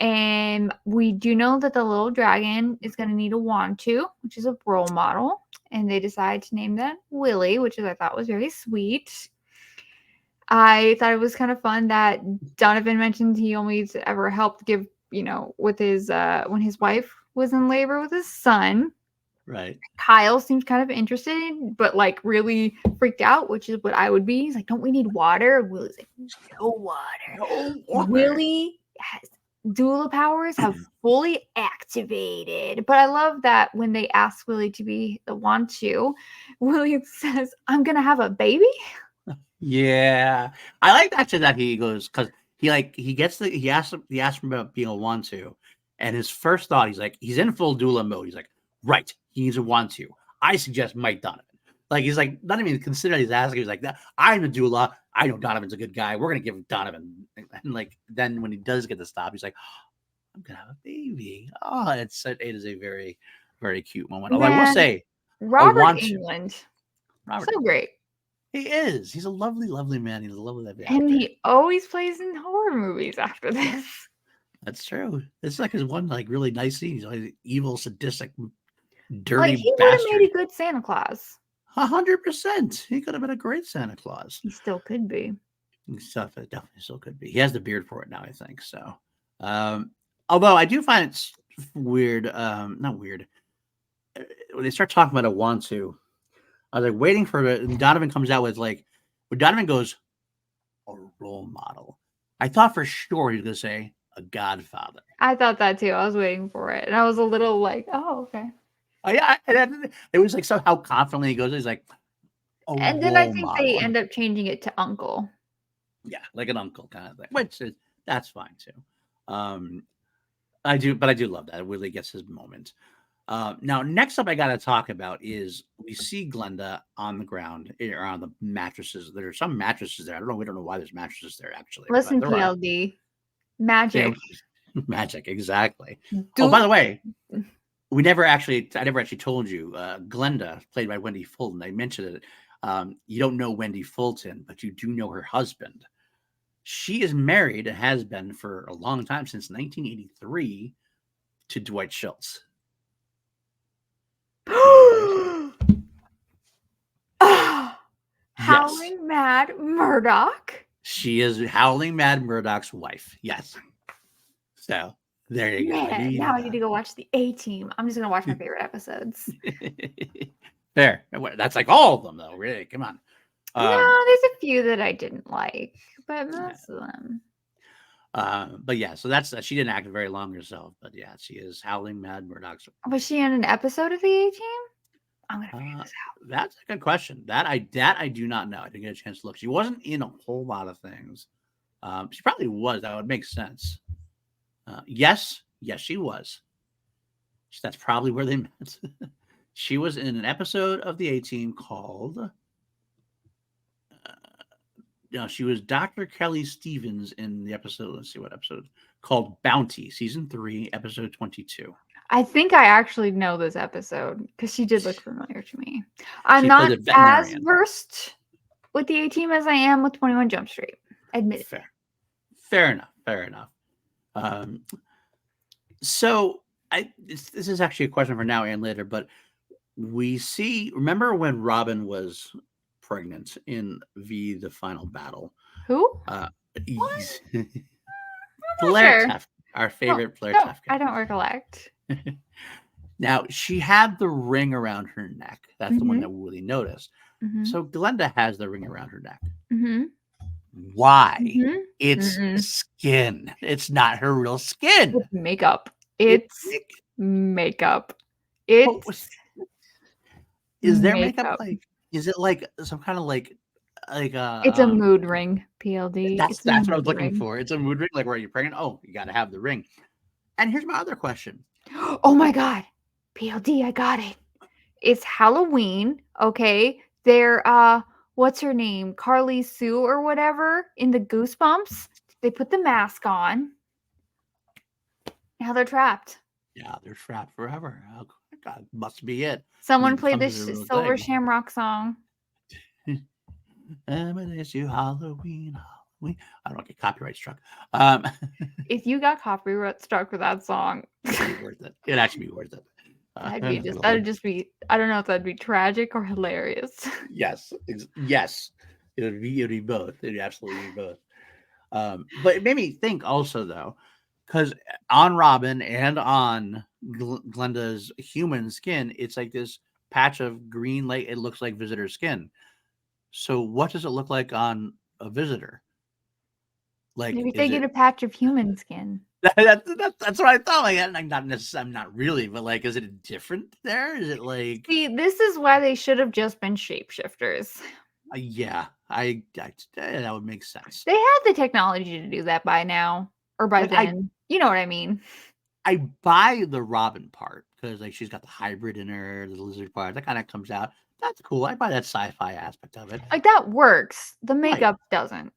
And we do know that the little dragon is going to need a wand too, which is a role model. And they decide to name that Willy, which I thought was very sweet. I thought it was kind of fun that Donovan mentioned he only ever helped give, with his when his wife was in labor with his son. Right. Kyle seems kind of interested, but like really freaked out, which is what I would be. He's like, "Don't we need water?" Willie's like, "No water." No water. Willie has doula powers have fully activated. But I love that when they ask Willie to be the one to, Willie says, "I'm gonna have a baby." Yeah, I like actually that he goes because he asks him about being a want to, and his first thought he's in full doula mode. He's like, right, he needs a want to. I suggest Mike Donovan. Like he's like not even considering he's asking. He's like, I'm a doula. I know Donovan's a good guy. We're gonna give Donovan. And like then when he does get the stop, he's like, I'm gonna have a baby. Oh, it is a very, very cute moment. Although I will Man, say, I Robert want to. England, Robert, so great. he is. He's a lovely, lovely man. He's a lovely, lovely And actor. he always plays in horror movies after this. That's true. It's like his one like really nice scene. He's like an evil, sadistic, Like, dirty he would have made bastard. a good Santa Claus. 100%. He could have been a great Santa Claus. He still could be. Stuff it definitely still could be. He has the beard for it now, I think. So, although I do find it's weird, not weird. When they start talking about a want to, I was like waiting for it. And Donovan comes out with like, when Donovan goes, a role model. I thought for sure he was going to say a godfather. I thought that too. I was waiting for it. And I was a little like, oh, okay. Oh, yeah. And then it was like somehow confidently he goes, he's like, And then I think they end up changing it to uncle. Yeah, like an uncle kind of thing, which is that's fine too. I do love that. It really gets his moment. Now, next up, I got to talk about is we see Glenda on the ground or on the mattresses. There are some mattresses there. I don't know. We don't know why there's mattresses there actually. Listen, PLD. Magic. Magic, exactly. Do- Oh, by the way, I never actually told you. Glenda, played by Wendy Fulton. I mentioned it. You don't know Wendy Fulton, but you do know her husband. She is married and has been for a long time, since 1983, to Dwight Schultz. Howling Mad Murdoch. She is Howling Mad Murdoch's wife. Yes. So there you go. Now I need to go watch the A-Team. I'm just gonna watch my favorite episodes. There. That's like all of them, though. Really, come on. No, there's a few that I didn't like, but most of them. But yeah, so that's she didn't act very long herself, but yeah, she is Howling Mad Murdoch's. Was she in an episode of the A-Team? I'm gonna figure this out. That's a good question. That I do not know. I didn't get a chance to look. She wasn't in a whole lot of things. She probably was. That would make sense. Yes, she was. That's probably where they met. She was in an episode of the A-Team called. No, she was Dr. Kelly Stevens in the episode. Let's see what episode, called Bounty, season 3, episode 22. I think I actually know this episode because she did look familiar to me. I'm not as versed with the A-Team as I am with 21 Jump Street. Admit it. Fair enough. So this is actually a question for now and later, but we see. Remember when Robin was pregnant in the final battle? Who? Blair Tuff, our favorite Blair Tuff. I don't recollect. Now, she had the ring around her neck. That's the one that Willy noticed. So Glenda has the ring around her neck. Why? It's skin. It's not her real skin. It's makeup. It's makeup. It's is there makeup like? Is it like some kind of like it's a mood ring, PLD. That's what I was looking for. It's a mood ring. Like, where are you pregnant? Oh, you got to have the ring. And here's my other question. Oh my God, PLD, I got it. It's Halloween. Okay, they're what's her name, Carly Sue or whatever, in the Goosebumps. They put the mask on. Now they're trapped. Yeah, they're trapped forever. Oh God, must be it. Someone played this Silver Shamrock song. It's you Halloween. I don't get copyright struck. If you got copyright struck for that song, it'd be worth it. It'd actually be worth it. That'd just be. I don't know if that'd be tragic or hilarious. Yes. It would be both. It'd absolutely be both. But it made me think also though, because on Robin and on Glenda's human skin, it's like this patch of green, like it looks like visitor skin. So what does it look like on a visitor? Like maybe they get a patch of human skin. That's what I thought. Like, I'm not necessarily, I'm not really, but like, is it different there? Is it like? See, this is why they should have just been shapeshifters. Yeah, that would make sense. They had the technology to do that by now, or by then. You know what I mean? I buy the Robin part because like she's got the hybrid in her, the lizard part that kind of comes out. That's cool. I buy that sci-fi aspect of it. Like that works. The Right. makeup doesn't.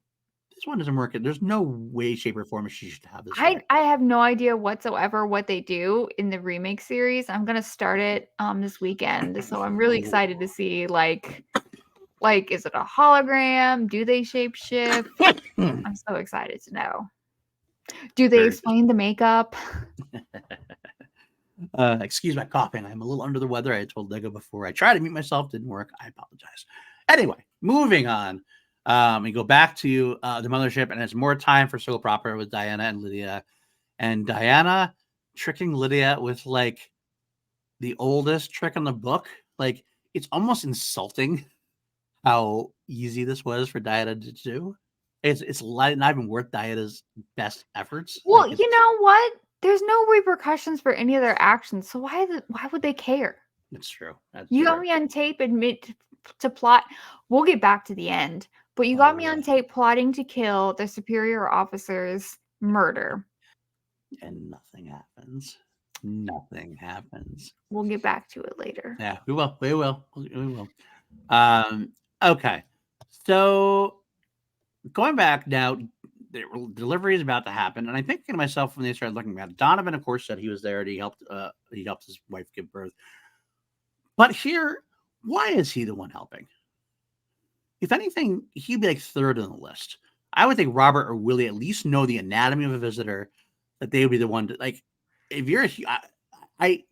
This one doesn't work. There's no way, shape, or form she should have this hair. I have no idea whatsoever what they do in the remake series. I'm gonna start it this weekend, so I'm really excited to see like is it a hologram? Do they shape shift? I'm so excited to know. Do they Very explain the makeup? Excuse my coughing. I'm a little under the weather. I told Lego before. I tried to mute myself. Didn't work. I apologize. Anyway, moving on. We go back to the mothership, and it's more time for soap opera with Diana and Lydia. And Diana tricking Lydia with like the oldest trick in the book. Like it's almost insulting how easy this was for Diana to do. It's not even worth Diana's best efforts. Well, Like you know what? There's no repercussions for any of their actions, so why would they care? it's true. That's You got true. me on tape admit to plot. We'll get back to the end, but you got me on tape plotting to kill the superior officer's murder. And nothing happens. Nothing happens. We'll get back to it later. Yeah, we will. We will. We will. Okay. So going back now, the delivery is about to happen, and I'm thinking to myself when they started looking at it, Donovan, of course, said he was there and he helped his wife give birth. But here, why is he the one helping? If anything, he'd be like third on the list. I would think Robert or Willie at least know the anatomy of a visitor, that they would be the one to like. If you're hey,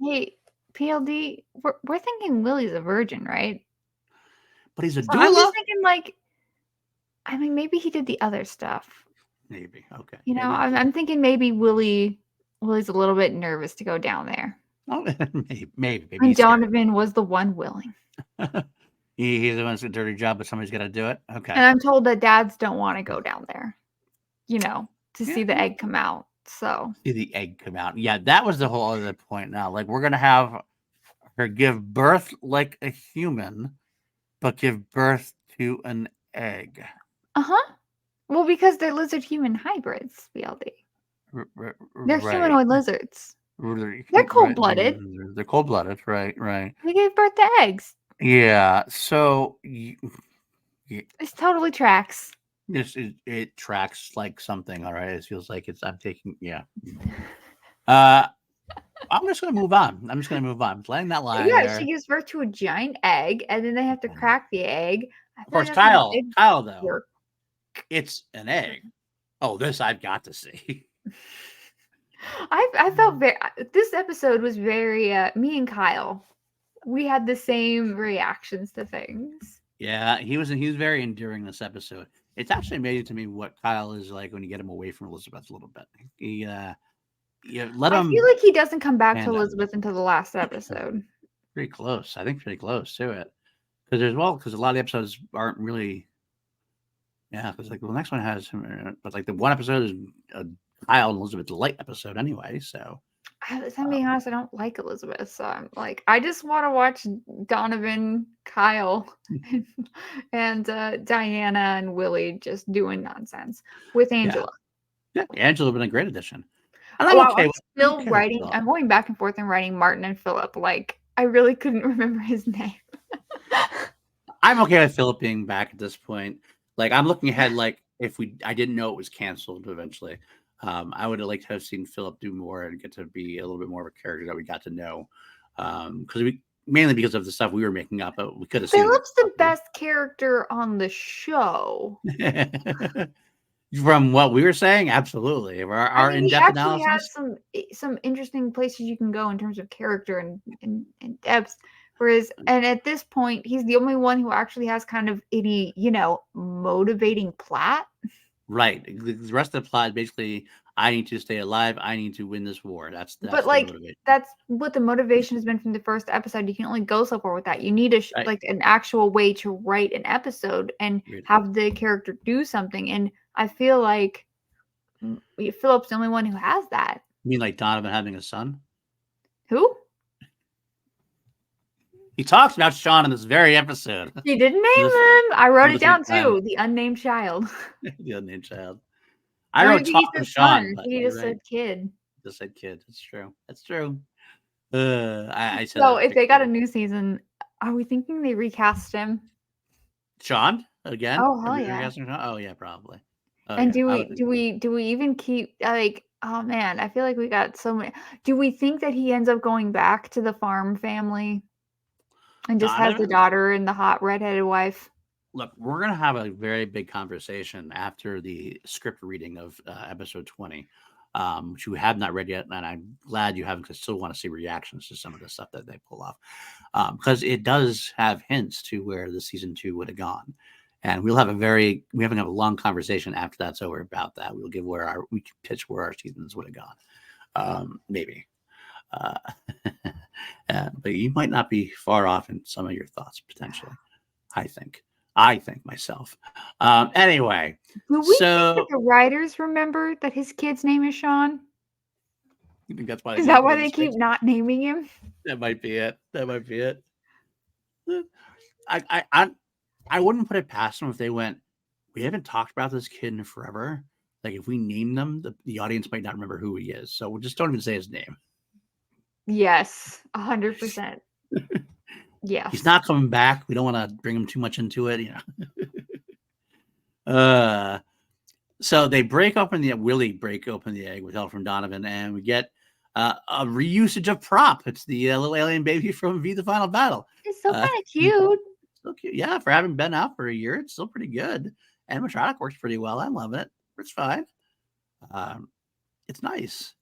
PLD, we're thinking Willy's a virgin, right? But he's a So doula. I'm just thinking like, I mean, maybe he did the other stuff. Maybe. Okay. You know, I'm thinking maybe Willy's a little bit nervous to go down there. Oh, maybe. And Donovan was the one willing. He's the one that's a dirty job, but somebody's got to do it. Okay. And I'm told that dads don't want to go down there, you know, to see the egg come out. So see the egg come out. Yeah, that was the whole other point. Now, like we're gonna have her give birth like a human, but give birth to an egg. Well, because they're lizard-human hybrids, BLD. They're humanoid lizards. They're cold-blooded. They're cold-blooded, right. They gave birth to eggs. Yeah, so This totally tracks. It tracks like something. All right, it feels like I'm taking. Yeah. I'm just gonna move on. I'm just letting that lie. Yeah, there. she gives birth to a giant egg, and then they have to crack the egg. Of course, Kyle though, it's an egg. Oh, this I've got to see. I felt this episode was very me and Kyle. We had the same reactions to things. Yeah, he was very endearing this episode. It's actually amazing to me what Kyle is like when you get him away from Elizabeth a little bit. He let him. I feel like he doesn't come back to Elizabeth until the last episode. Pretty close. I think pretty close to it. Because a lot of the episodes aren't really. Yeah, because like the next one has him, but like the one episode is Kyle and Elizabeth's light episode anyway. So if I'm being honest, I don't like Elizabeth. So I'm like, I just want to watch Donovan, Kyle, and Diana and Willy just doing nonsense with Angela. Yeah, Angela would have been a great addition. And I'm still writing. I'm going back and forth and writing Martin and Philip. Like I really couldn't remember his name. I'm okay with Philip being back at this point. Like I'm looking ahead. Like if I didn't know it was canceled eventually. I would have liked to have seen Philip do more and get to be a little bit more of a character that we got to know. Mainly because of the stuff we were making up, but we could have seen Philip's the best character on the show. From what we were saying, absolutely. Our in-depth analysis has some interesting places you can go in terms of character and depth. Whereas, and at this point, he's the only one who actually has kind of any, motivating plot. Right. The rest of the plot, basically, I need to stay alive. I need to win this war. That's but like that's what the motivation has been from the first episode. You can only go so far with that. You need like an actual way to write an episode and have the character do something. And I feel like Philip's the only one who has that. You mean like Donovan having a son? Who? He talks about Sean in this very episode. He didn't name him. I wrote it down too. The unnamed child. The unnamed child. I wrote talk to Sean. He just said kid. Just said kid. That's true. That's true. I said so if they got a new season, Are we thinking they recast him? Sean again? Oh, Are hell we yeah. recasting Sean? Oh yeah, probably. Oh And yeah, do I we would. even keep like, oh man, I feel like we got so many. Do we think that he ends up going back to the farm family and just has the Donovan? daughter and the hot redheaded wife? Look, we're gonna have a very big conversation after the script reading of episode 20, which you have not read yet, and I'm glad you haven't, because I still want to see reactions to some of the stuff that they pull off, because it does have hints to where the season 2 would have gone, and we haven't had a long conversation after that's over about that. We'll give we can pitch where our seasons would have gone, maybe. Uh, but you might not be far off in some of your thoughts potentially. I think. I think myself. Anyway, Do we think that so the writers remember that his kid's name is Sean? you think that's why they Is didn't that put why in the they keep script? not naming him? That might be it. That might be it. I I I, I wouldn't put it past them if they went, we haven't talked about this kid in forever. Like if we name them, the audience might not remember who he is. So we just don't even say his name. Yes, 100%. He's Yes. not coming back. We don't want to bring him too much into it, Uh so they Willy break open the egg with help from Donovan, and we get a reusage of prop. It's the little alien baby from V the Final Battle. It's still Uh, kinda cute. Still cute. Yeah, for having been out for a year, it's still pretty good. Animatronic works pretty well. I'm loving it. It's fine. Um, it's nice.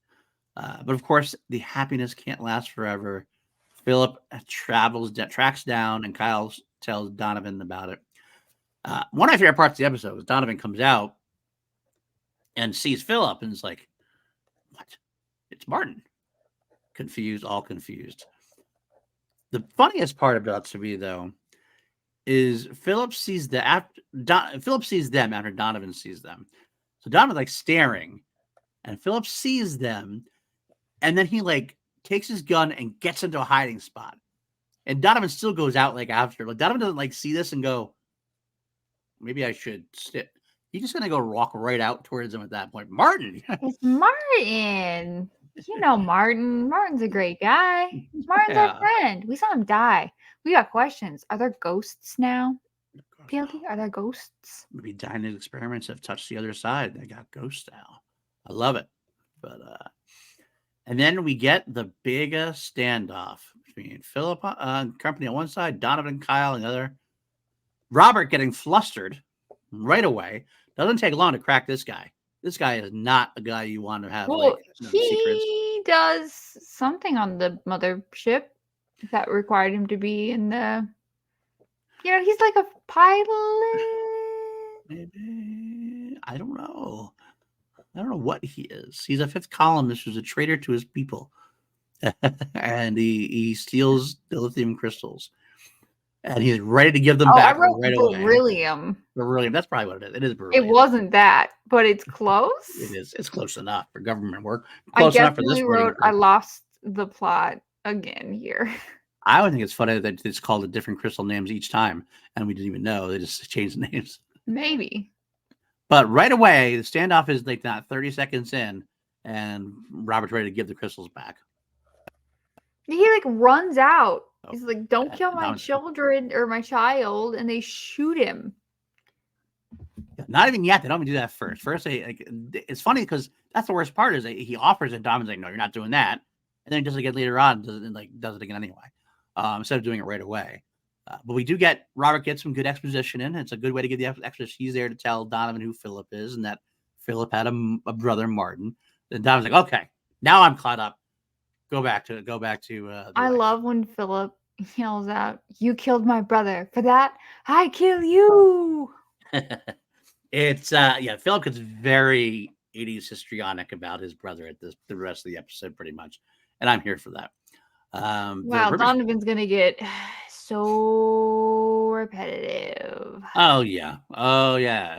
But of course, the happiness can't last forever. Philip tracks down, and Kyle tells Donovan about it. One of my favorite parts of the episode is Donovan comes out and sees Philip and is like, what? It's Martin. All confused. The funniest part about it to me, though, is Philip sees them after Donovan sees them. So Donovan's like staring, and Philip sees them, and then he like takes his gun and gets into a hiding spot. And Donovan still goes out like after. Like Donovan doesn't like see this and go, maybe I should sit. He's just gonna go walk right out towards him at that point. Martin. It's Martin. You know Martin. Martin's a great guy. Martin's our Yeah. friend. We saw him die. We got questions. Are there ghosts now? PLD, are there ghosts? Maybe dynamic experiments have touched the other side. They got ghosts now. I love it. But and then we get the biggest standoff between Philip and company on one side, Donovan and Kyle on the other. Robert getting flustered right away. Doesn't take long to crack this guy. This guy is not a guy you want to have Well, secrets. he does something on the mothership that required him to be in the. He's like a pilot. Maybe I don't know. I don't know what he is. He's a fifth columnist who's a traitor to his people. And he steals the lithium crystals. And he's ready to give them Oh, I back wrote right away. beryllium. Beryllium. That's probably what it is. It is beryllium. It wasn't that, but it's close. It is. It's close enough for government work. I Close enough for this definitely wording. wrote. I lost the plot again here. I would think it's funny that it's called a different crystal names each time, and we didn't even know. They just changed the names. Maybe. But right away, the standoff is like that 30 seconds in, and Robert's ready to give the crystals back. He like runs out. Oh, He's like, "Don't kill my children or my child," and they shoot him. Not even yet. They don't even do that first. First, it's funny because that's the worst part is he offers it. Donovan's like, "No, you're not doing that," and then he does it again later on. Does it again anyway, instead of doing it right away. But we do get Robert gets some good exposition in. It's a good way to get the exposition. He's there to tell Donovan who Philip is and that Philip had a brother, Martin. Then Donovan's like, "Okay, now I'm caught up. Go back to." I love when Philip yells out, "You killed my brother. For that, I kill you." It's Philip gets very 80s histrionic about his brother at the rest of the episode, pretty much, and I'm here for that. Wow, Donovan's gonna get so repetitive. Oh yeah.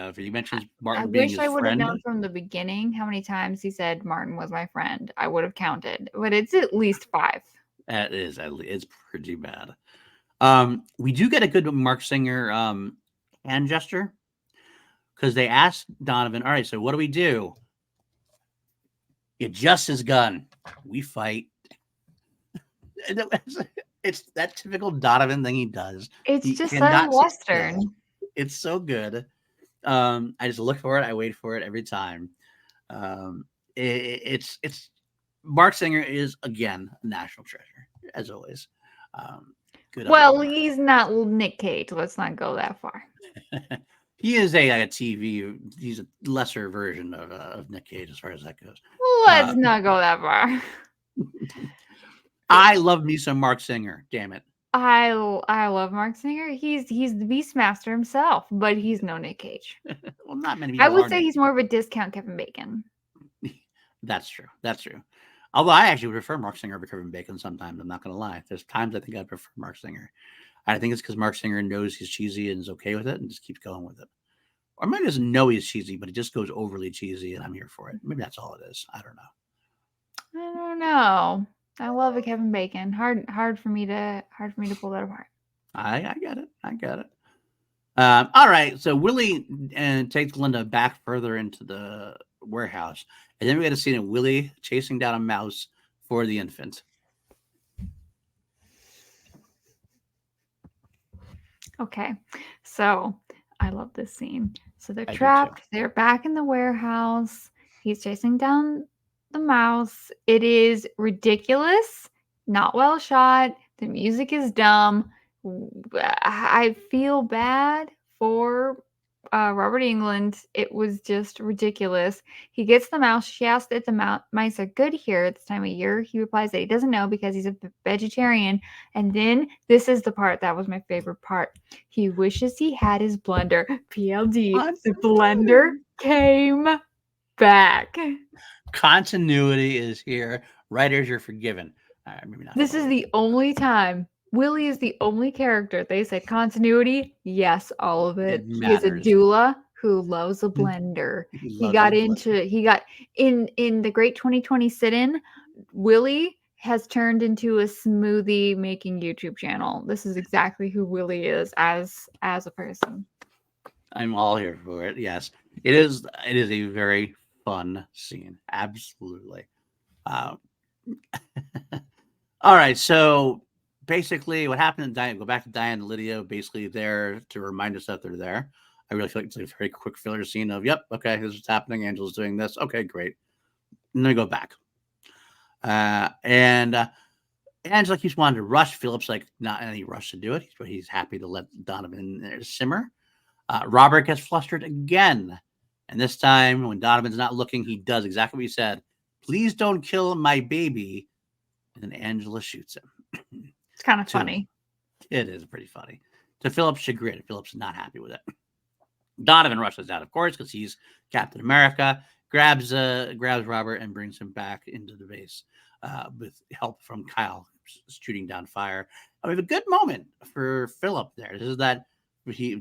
If he mentions Martin I being wish his I would have friend, known from the beginning how many times he said Martin was my friend. I would have counted, but it's at least 5. it's pretty bad. We do get a good Mark Singer hand gesture because they asked Donovan, "All right, so what do we do?" He adjusts his gun. We fight. It's that typical Donovan thing he does. It's He just so cannot sit still. Western. It's so good. I just look for it. I wait for it every time. It's Mark Singer is again a national treasure as always. Good on Well, Mark. he's not Nick Cage. Let's not go that far. He is a TV. He's a lesser version of Nick Cage as far as that goes. Let's not go that far. I love me some Mark Singer. Damn it. I love Mark Singer. He's the Beastmaster himself, but he's no Nick Cage. Well, not many I people would are say Nick he's more of a discount Kevin Bacon. That's true. That's true. Although I actually prefer Mark Singer over Kevin Bacon sometimes. I'm not going to lie. There's times I think I prefer Mark Singer. I think it's because Mark Singer knows he's cheesy and is okay with it and just keeps going with it. Or maybe he doesn't know he's cheesy, but he just goes overly cheesy and I'm here for it. Maybe that's all it is. I don't know. I don't know. I love a Kevin Bacon. Hard for me to pull that apart. I get it. I get it. All right. So Willy takes Glinda back further into the warehouse. And then we get a scene of Willy chasing down a mouse for the infant. Okay. So I love this scene. So they're I do trapped. too. They're back in the warehouse. He's chasing down the mouse. It is ridiculous. Not well shot. The music is dumb. I feel bad for Robert England. It was just ridiculous. He gets the mouse. She asks if the mice are good here at this time of year. He replies that he doesn't know because he's a vegetarian. And then this is the part that was my favorite part. He wishes he had his blender. PLD. The blender came back. Continuity is here. Writers, you're forgiven. Maybe not. This is the only time. Willy is the only character. They said continuity. Yes, all of it. He is a doula who loves a blender. He got in the Great 2020 sit-in. Willy has turned into a smoothie making YouTube channel. This is exactly who Willy is as a person. I'm all here for it. Yes, it is. It is a very fun scene. Absolutely. All right. So basically, what happened in Diane? Go back to Diane and Lydia. Basically, there to remind us that they're there. I really feel like it's a very quick filler scene of, yep, okay, this is happening. Angela's doing this. Okay, great. And then we go back. And Angela keeps wanting to rush. Philip's like, not any rush to do it, but he's happy to let Donovan simmer. Robert gets flustered again. And this time, when Donovan's not looking, he does exactly what he said. Please don't kill my baby. And then Angela shoots him. It's kind of funny. It is pretty funny. To Philip's chagrin, Philip's not happy with it. Donovan rushes out, of course, because he's Captain America, grabs Robert and brings him back into the base with help from Kyle shooting down fire. We have a good moment for Philip there. This is that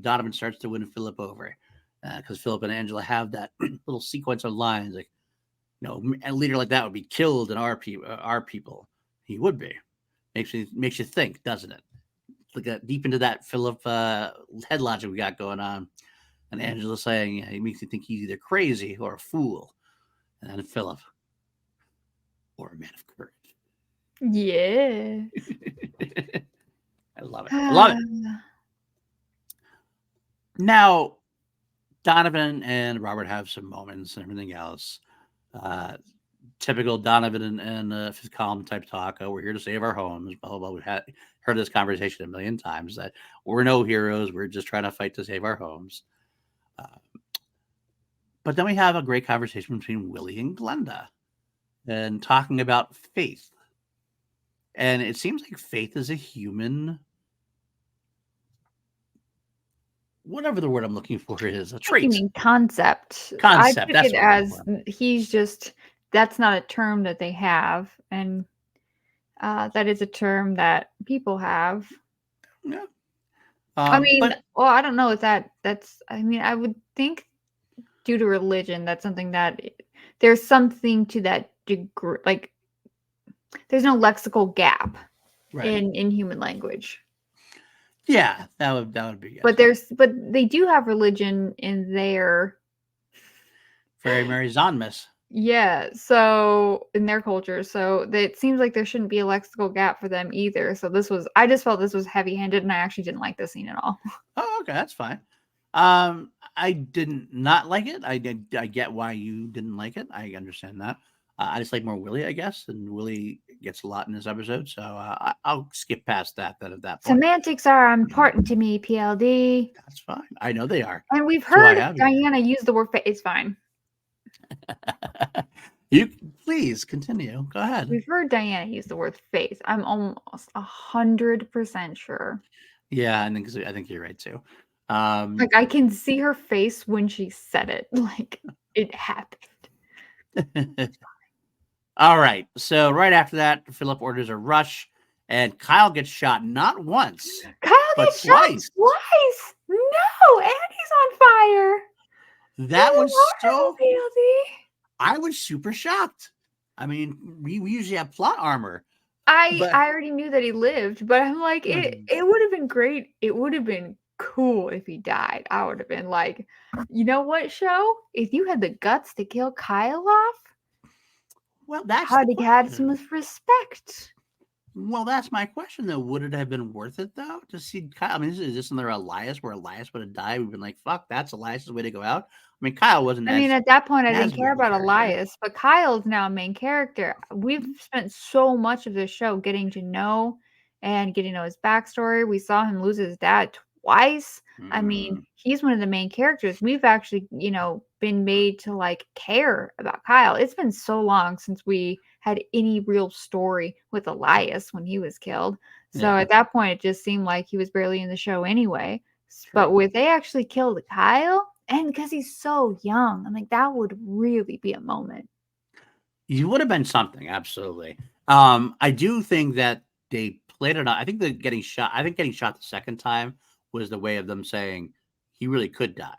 Donovan starts to win Philip over because Philip and Angela have that little sequence of lines like, a leader like that would be killed in our people. He would be. Makes you think, doesn't it? Look deep into that Philip head logic we got going on. And Angela saying, he makes you think he's either crazy or a fool. And then Philip, or a man of courage. Yeah. I love it. I love it. Now, Donovan and Robert have some moments and everything else. Typical Donovan and fifth column type talk. We're here to save our homes. Blah, blah, blah. We've heard this conversation a million times that we're no heroes. We're just trying to fight to save our homes. But then we have a great conversation between Willy and Glenda and talking about faith. And it seems like faith is a human, whatever the word I'm looking for is, a trait. You mean concept. I took it as he's just, that's not a term that they have. And that is a term that people have. Yeah. I don't know if that's, I would think due to religion, that's something that there's something to that degree, like there's no lexical gap in human language. Yeah, that would be. Yes. But they do have religion in their Fairy Mary Zonmas. Yeah, so in their culture, so it seems like there shouldn't be a lexical gap for them either. So I just felt this was heavy-handed, and I actually didn't like this scene at all. Oh, okay, that's fine. I didn't not like it. I get why you didn't like it. I understand that. I just like more Willy, I guess, and Willy gets a lot in this episode, so I'll skip past that. Then at that point, Semantics are important to me, PLD. that's fine. I know they are. And we've That's why I heard have you Diana use the word it's fine. here. You please continue. Go ahead. We've heard Diana use the word face. I'm almost 100% sure. Yeah, I think you're right too. Like I can see her face when she said it. Like it happened. All right. So right after that, Philip orders a rush, and Kyle gets shot not once, Kyle but gets shot twice. twice. No, Annie's on fire. That was so. PLD. I was super shocked. I mean, we usually have plot armor. I already knew that he lived, but I'm like, it would have been great. It would have been cool if he died. I would have been like, you know what, show? If you had the guts to kill Kyle off, Well, that's I'd have had some respect. Well, that's my question though. Would it have been worth it though to see Kyle? I mean, is this another Elias where Elias would have died? We've been like, fuck, that's Elias's way to go out. I mean, Kyle wasn't. I mean, at that point, I as didn't care big a about character. Elias, but Kyle's now a main character. We've spent so much of this show getting to know and getting to know his backstory. We saw him lose his dad twice. I mean, he's one of the main characters. We've actually, been made to like care about Kyle. It's been so long since we had any real story with Elias when he was killed. So Yeah. at that point, it just seemed like he was barely in the show anyway. True. But when they actually killed Kyle, and because he's so young, I'm like, that would really be a moment. You would have been something, absolutely. I do think that they played it on. I think getting shot the second time was the way of them saying he really could die.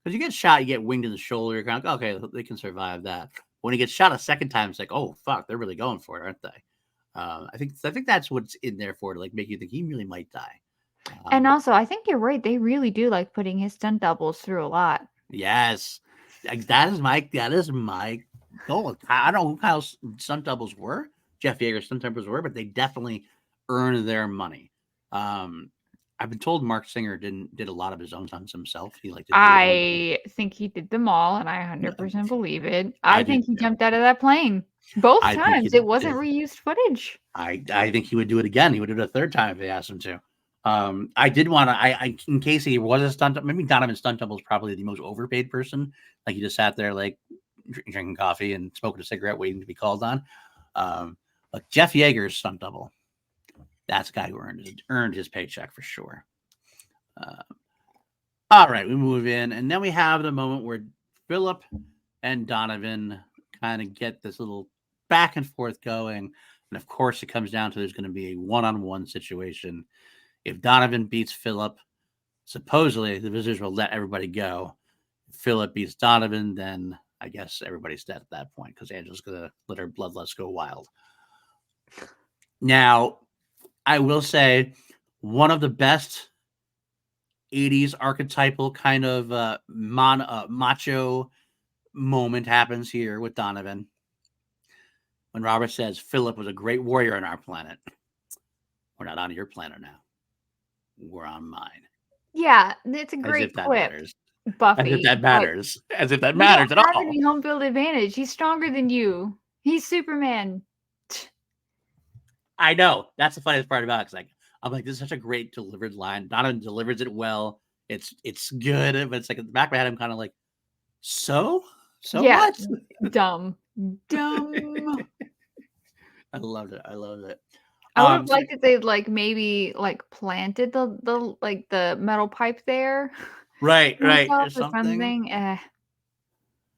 Because you get shot, you get winged in the shoulder, you're kind of like, okay, they can survive that. When he gets shot a second time, it's like, oh fuck, they're really going for it, aren't they? I think that's what's in there for, to like make you think he really might die. And also, I think you're right. They really do like putting his stunt doubles through a lot. Yes, that is my goal. I don't know who Kyle's stunt doubles were, Jeff Yeager's stunt doubles were, but they definitely earned their money. I've been told Mark Singer did a lot of his own stunts himself. He liked to do I think he did them all, and I 100% believe it. I think he too. jumped out of that plane both I think times. It wasn't reused footage. I think he would do it again. He would do it a third time if they asked him to. I did want to. In case he was a stunt, maybe Donovan stunt double is probably the most overpaid person. Like he just sat there like drinking coffee and smoking a cigarette, waiting to be called on. But Jeff Yeager's stunt double, that's a guy who earned his paycheck for sure. All right, we move in, and then we have the moment where Philip and Donovan kind of get this little back and forth going, and of course, it comes down to there's going to be a one-on-one situation. If Donovan beats Philip, supposedly the visitors will let everybody go. If Philip beats Donovan, then I guess everybody's dead at that point because Angela's going to let her bloodlust go wild. Now, I will say one of the best 80s archetypal kind of macho moment happens here with Donovan. When Robert says, Philip was a great warrior on our planet. We're not on your planet now. We're on mine. Yeah, it's a great quip. Buffy. As if that matters. As if that matters at all. He doesn't have any home field advantage. He's stronger than you. He's Superman. I know. That's the funniest part about it. Like, I'm like, this is such a great delivered line. Donovan delivers it well. It's good, but it's like in the back of my head, I'm kind of like, so yeah, what? Dumb. I loved it. I would have liked if they maybe planted the metal pipe there. Right. Or something.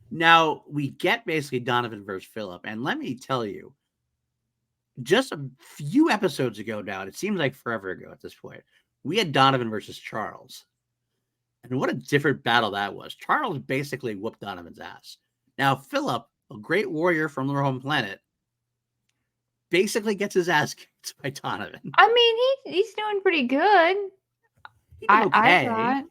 Now we get basically Donovan versus Philip, and let me tell you, just a few episodes ago now, it seems like forever ago at this point, we had Donovan versus Charles. And what a different battle that was. Charles basically whooped Donovan's ass. Now, Philip, a great warrior from their home planet, basically gets his ass kicked by Donovan. I mean, he's doing pretty good. He did okay. I thought.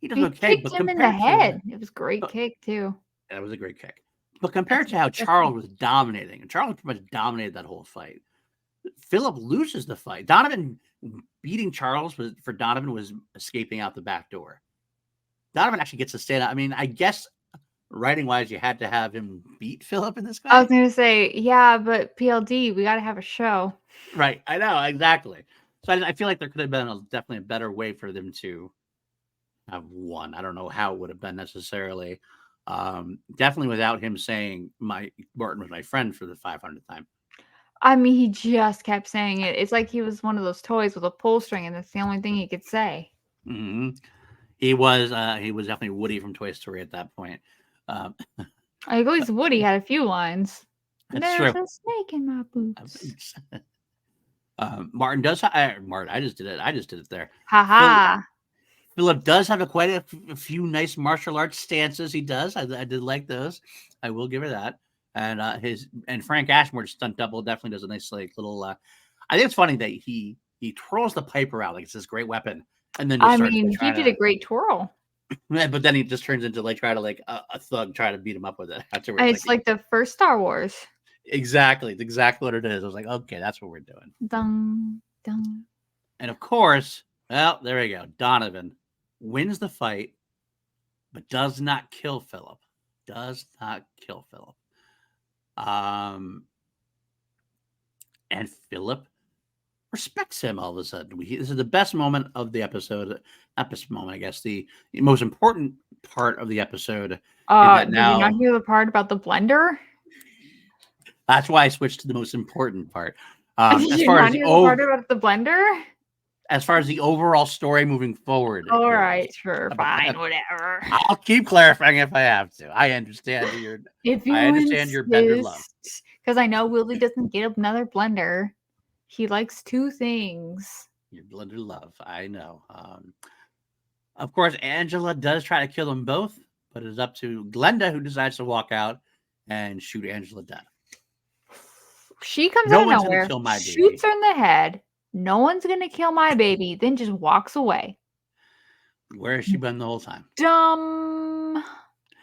He did okay. Kicked him in the head. It was a great kick, too. That was a great kick. But compared to how Charles was dominating, and Charles pretty much dominated that whole fight, Philip loses the fight. Donovan beating Charles for Donovan was escaping out the back door. Donovan actually gets to stand out. I mean, I guess writing wise, you had to have him beat Philip in this I was guy. gonna say, yeah, but PLD, we gotta have a show. Right. I know, exactly. So I feel like there could have been definitely a better way for them to have won. I don't know how it would have been necessarily. Definitely without him saying Martin was my friend for the 500th time. I mean, he just kept saying it. It's like he was one of those toys with a pull string, and that's the only thing he could say. Mm-hmm. He was definitely Woody from Toy Story at that point. Um, Like, at least Woody had a few lines. that's There's true. a snake in my boots. Martin does. Martin, I just did it. I just did it there. Haha. Philip does have quite a few nice martial arts stances. He does. I did like those. I will give her that. And Frank Ashmore's stunt double definitely does a nice like little. I think it's funny that he twirls the piper out like it's this great weapon, and then just I starts mean, like, he trying did a to. great twirl. But then he just turns into like try to like a thug try to beat him up with it afterwards. It's like the first Star Wars. Exactly, it's exactly what it is. I was like, okay, that's what we're doing. Dun, dun. And of course, well, there we go. Donovan wins the fight, but does not kill Philip. Does not kill Philip. And Philip respects him all of a sudden. This is the best moment of the episode. Not best moment, I guess. The most important part of the episode. Did you not hear the part about the blender? That's why I switched to the most important part. Did you not hear the part about the blender? As far as the overall story moving forward. All right, sure, fine, whatever. I'll keep clarifying if I have to. I understand your blender love. Because I know Willy doesn't get another blender. He likes two things. Your blender love, I know. Of course, Angela does try to kill them both, but it's up to Glenda, who decides to walk out and shoot Angela dead. She comes out of nowhere, shoots her in the head. No one's gonna kill my baby, then just walks away. Where has she been the whole time? Dumb.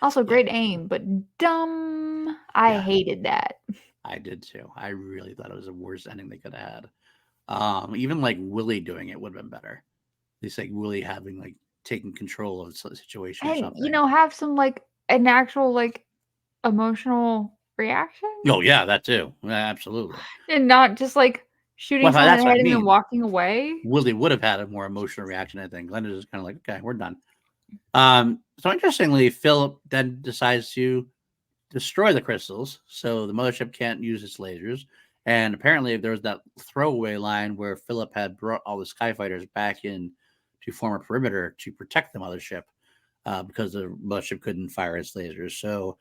Also, great aim, but dumb. I hated that. I did too. I really thought it was the worst ending they could have had. Even like Willy doing it would have been better. At least like Willy having like taking control of the situation or something. Have some like an actual like emotional reaction. Oh yeah, that too. Absolutely. And not just like shooting someone in the head and then walking away. Willy would have had a more emotional reaction, I think. Glenda's just kind of like, okay, we're done. So interestingly, Philip then decides to destroy the crystals, so the mothership can't use its lasers. And apparently, there was that throwaway line where Philip had brought all the skyfighters back in to form a perimeter to protect the mothership because the mothership couldn't fire its lasers. So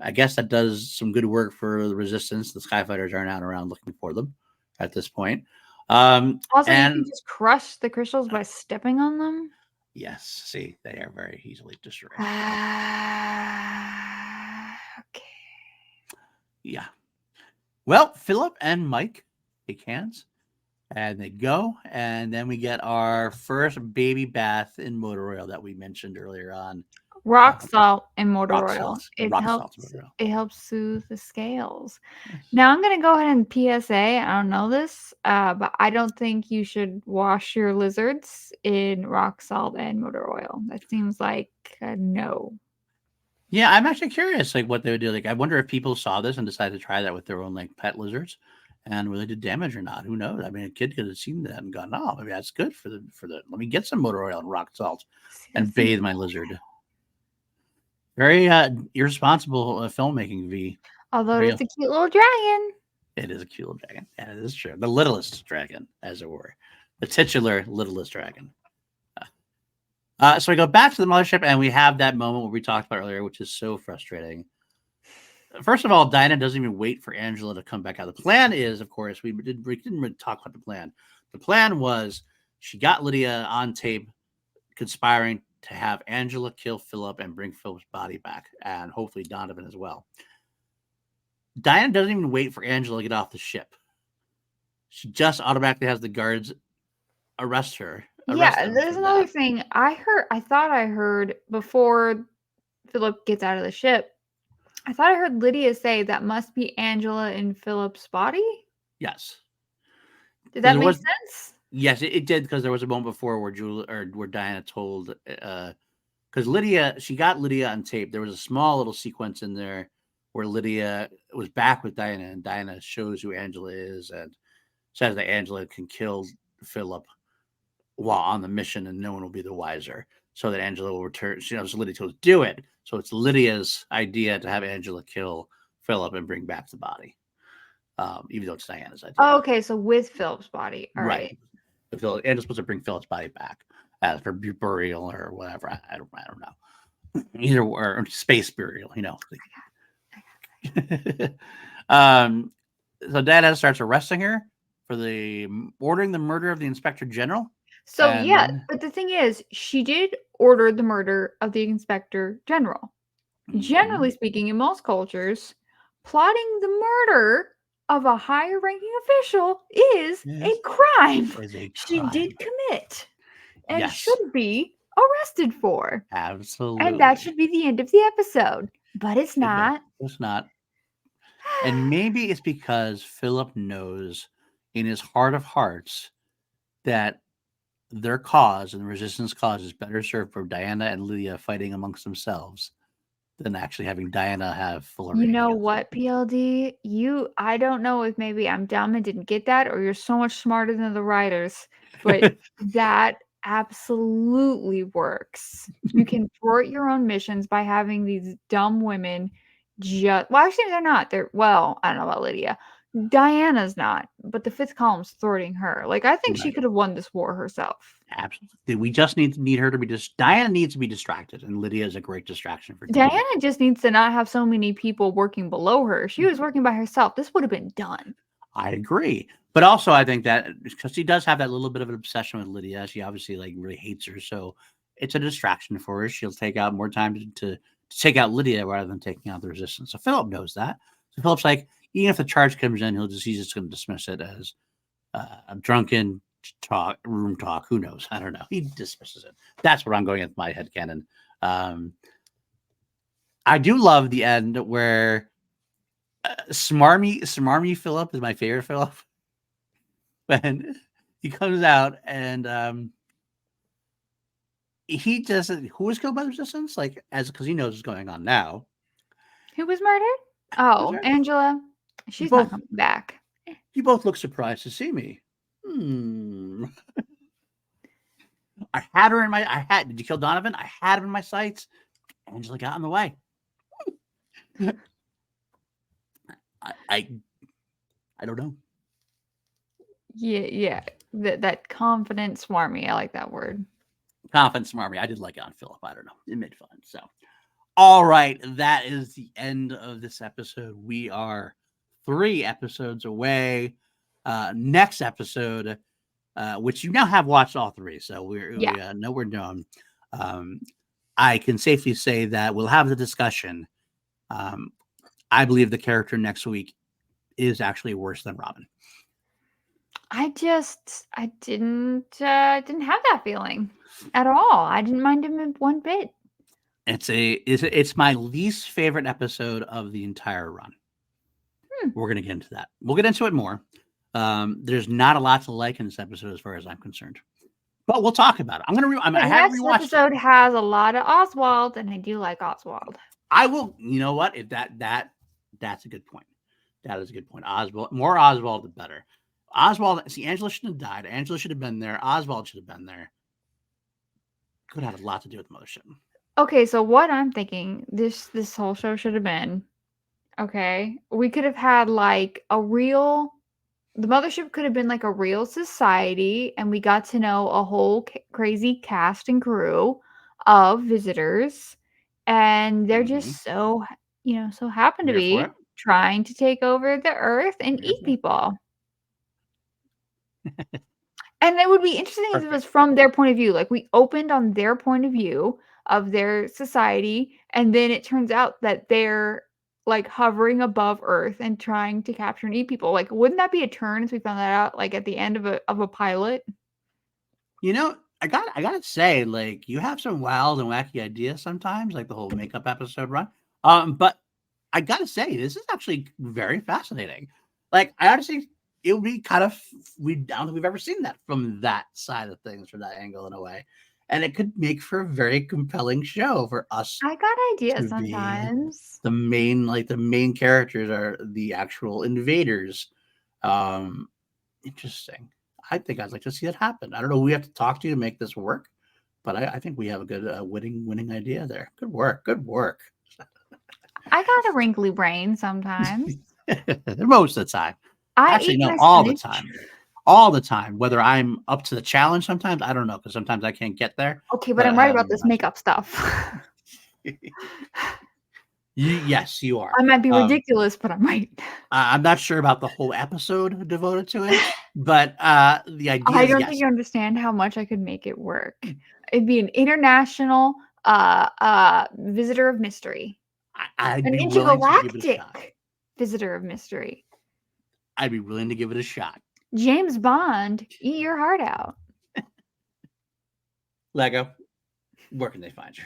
I guess that does some good work for the resistance. The skyfighters aren't out around looking for them at this point. Also, you can just crush the crystals by stepping on them. Yes, see, they are very easily destroyed. Okay. Yeah. Well, Philip and Mike take hands, and they go, and then we get our first baby bath in motor oil that we mentioned earlier on. Rock salt and motor oil. It helps soothe the scales. Yes. Now I'm gonna go ahead and PSA. I don't know this, but I don't think you should wash your lizards in rock salt and motor oil. That seems like a no. Yeah, I'm actually curious, like what they would do. Like, I wonder if people saw this and decided to try that with their own like pet lizards, and really did damage or not. Who knows? I mean, a kid could have seen that and gone, "Oh, maybe that's good for the. Let me get some motor oil and rock salt and bathe my lizard." Very irresponsible filmmaking, V. Although it's a cute little dragon. It is a cute little dragon. Yeah, it is true. The littlest dragon, as it were. The titular littlest dragon. So we go back to the mothership, and we have that moment where we talked about earlier, which is so frustrating. First of all, Dinah doesn't even wait for Angela to come back out. The plan is, of course, we didn't really talk about the plan. The plan was she got Lydia on tape conspiring to have Angela kill Philip and bring Philip's body back, and hopefully Donovan as well. Dinah doesn't even wait for Angela to get off the ship. She just automatically has the guards arrest her. There's another thing. I thought I heard before Philip gets out of the ship I thought I heard Lydia say that must be Angela in Philip's body. Yes, Did because that there make was. sense? Yes, it did, because there was a moment before where where Diana told, because Lydia, she got Lydia on tape. There was a small little sequence in there where Lydia was back with Diana, and Diana shows who Angela is and says that Angela can kill Philip while on the mission, and no one will be the wiser. So that Angela will return. She knows Lydia told do it. So it's Lydia's idea to have Angela kill Philip and bring back the body, even though it's Diana's idea. Oh, okay, so with Philip's body. All Right. right. Angela's supposed to bring Philip's body back for burial or whatever. I don't know. Either or space burial, you know. So Dad starts arresting her for ordering the murder of the Inspector General. So yeah, And but the thing is, she did order the murder of the Inspector General. Generally speaking, in most cultures, plotting the murder of a higher ranking official is a yes, crime. is a She crime. did commit and Yes, should be arrested for. absolutely. And that should be the end of the episode. But it's No, not. it's not. And maybe it's because Philip knows in his heart of hearts that their cause and the resistance cause is better served for Diana and Lydia fighting amongst themselves than actually having Diana have full You reign know against them. what, PLD? I don't know if maybe I'm dumb and didn't get that, or you're so much smarter than the writers, but that absolutely works. You can thwart your own missions by having these dumb women well, actually, they're not. Well, I don't know about Lydia. Diana's not, but the fifth column's thwarting her. Like, I think she Right. could have won this war herself. Absolutely. We just need her to be Diana needs to be distracted, and Lydia is a great distraction for Diana. Diana just needs to not have so many people working below her. She was working by herself. This would have been done. I agree. But also I think that because she does have that little bit of an obsession with Lydia, she obviously like really hates her. So it's a distraction for her. She'll take out more time to take out Lydia rather than taking out the resistance. So Philip knows that. So Philip's like, even if the charge comes in, he's just going to dismiss it as a drunken room talk. Who knows? I don't know. He dismisses it. That's what I'm going with my headcanon. I do love the end where Smarmy Philip is my favorite Philip. When he comes out and he doesn't. Who was killed by the resistance? Like because he knows what's going on now. Who was murdered? Oh, There? Angela. You She's not both coming back. you both look surprised to see me. I had her in my. Did you kill Donovan? I had him in my sights. Angela got in the way. I don't know. Yeah. That confident smarmy. I like that word. Confident Smarmy. I did like it on Philip. I don't know. It made fun. So, all right. That is the end of this episode. We are 3 episodes away. Next episode, which you now have watched all 3. So we know we're done. I can safely say that we'll have the discussion. I believe the character next week is actually worse than Robin. I didn't have that feeling at all. I didn't mind him one bit. It's my least favorite episode of the entire run. We're gonna get into that. We'll get into it more. There's not a lot to like in this episode as far as I'm concerned, but we'll talk about it. I have rewatched. Next episode has a lot of Oswald, and I do like Oswald. I will. You know what? If that's a good point. That is a good point. More Oswald, the better. Oswald. See, Angela shouldn't have died. Angela should have been there. Oswald should have been there. Could have had a lot to do with the mothership. Okay, so what I'm thinking, this whole show should have been, okay, we could have had like the mothership could have been like a real society, and we got to know a whole crazy cast and crew of visitors, and they're just so happen to be trying to take over the earth and eat people. And it would be interesting if it was from their point of view. Like, we opened on their point of view of their society, and then it turns out that they're like hovering above Earth and trying to capture and eat people. Like, wouldn't that be a turn if we found that out like at the end of a pilot? You know, I gotta say, like, you have some wild and wacky ideas sometimes, like the whole makeup episode run. But I gotta say, this is actually very fascinating. Like, I honestly, it would be kind of I don't think we've ever seen that from that side of things, from that angle in a way, and it could make for a very compelling show for us I got ideas to be sometimes. the main characters are the actual invaders. Um, Interesting. I think I'd like to see it happen. I don't know who we have to talk to make this work, but I think we have a good winning idea there. Good work. Good work. I got a wrinkly brain sometimes. Most of the time. I Actually, eat no, my all the spinach. time. All the time. Whether I'm up to the challenge sometimes, I don't know, because sometimes I can't get there. Okay, but But I'm right about this makeup stuff. yes, you are. I might be ridiculous, but I'm right. I'm not sure about the whole episode devoted to it, but the idea I is don't think yes. you understand how much I could make it work. It'd be an international visitor of mystery. I'd An be willing to give it a shot. intergalactic visitor of mystery. I'd be willing to give it a shot. James Bond, eat your heart out. Lego, where can they find you?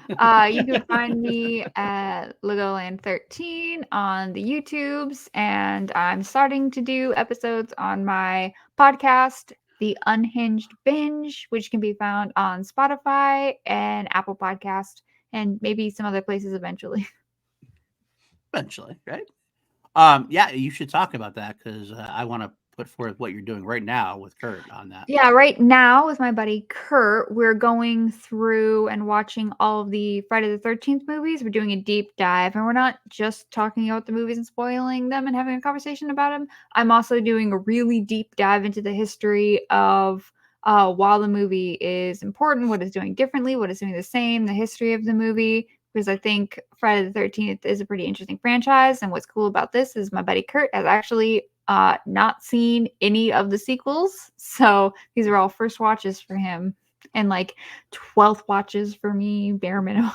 You can find me at Legoland13 on the YouTubes, and I'm starting to do episodes on my podcast, The Unhinged Binge, which can be found on Spotify and Apple Podcast, and maybe some other places eventually. Eventually, right? Yeah, you should talk about that because I want to put forth what you're doing right now with Kurt on that. Yeah, right now with my buddy Kurt, we're going through and watching all of the Friday the 13th movies. We're doing a deep dive, and we're not just talking about the movies and spoiling them and having a conversation about them. I'm also doing a really deep dive into the history of while the movie is important, what it's doing differently, what it's doing the same, the history of the movie. Because I think Friday the 13th is a pretty interesting franchise. And what's cool about this is my buddy Kurt has actually not seen any of the sequels. So these are all first watches for him and like 12th watches for me, bare minimum.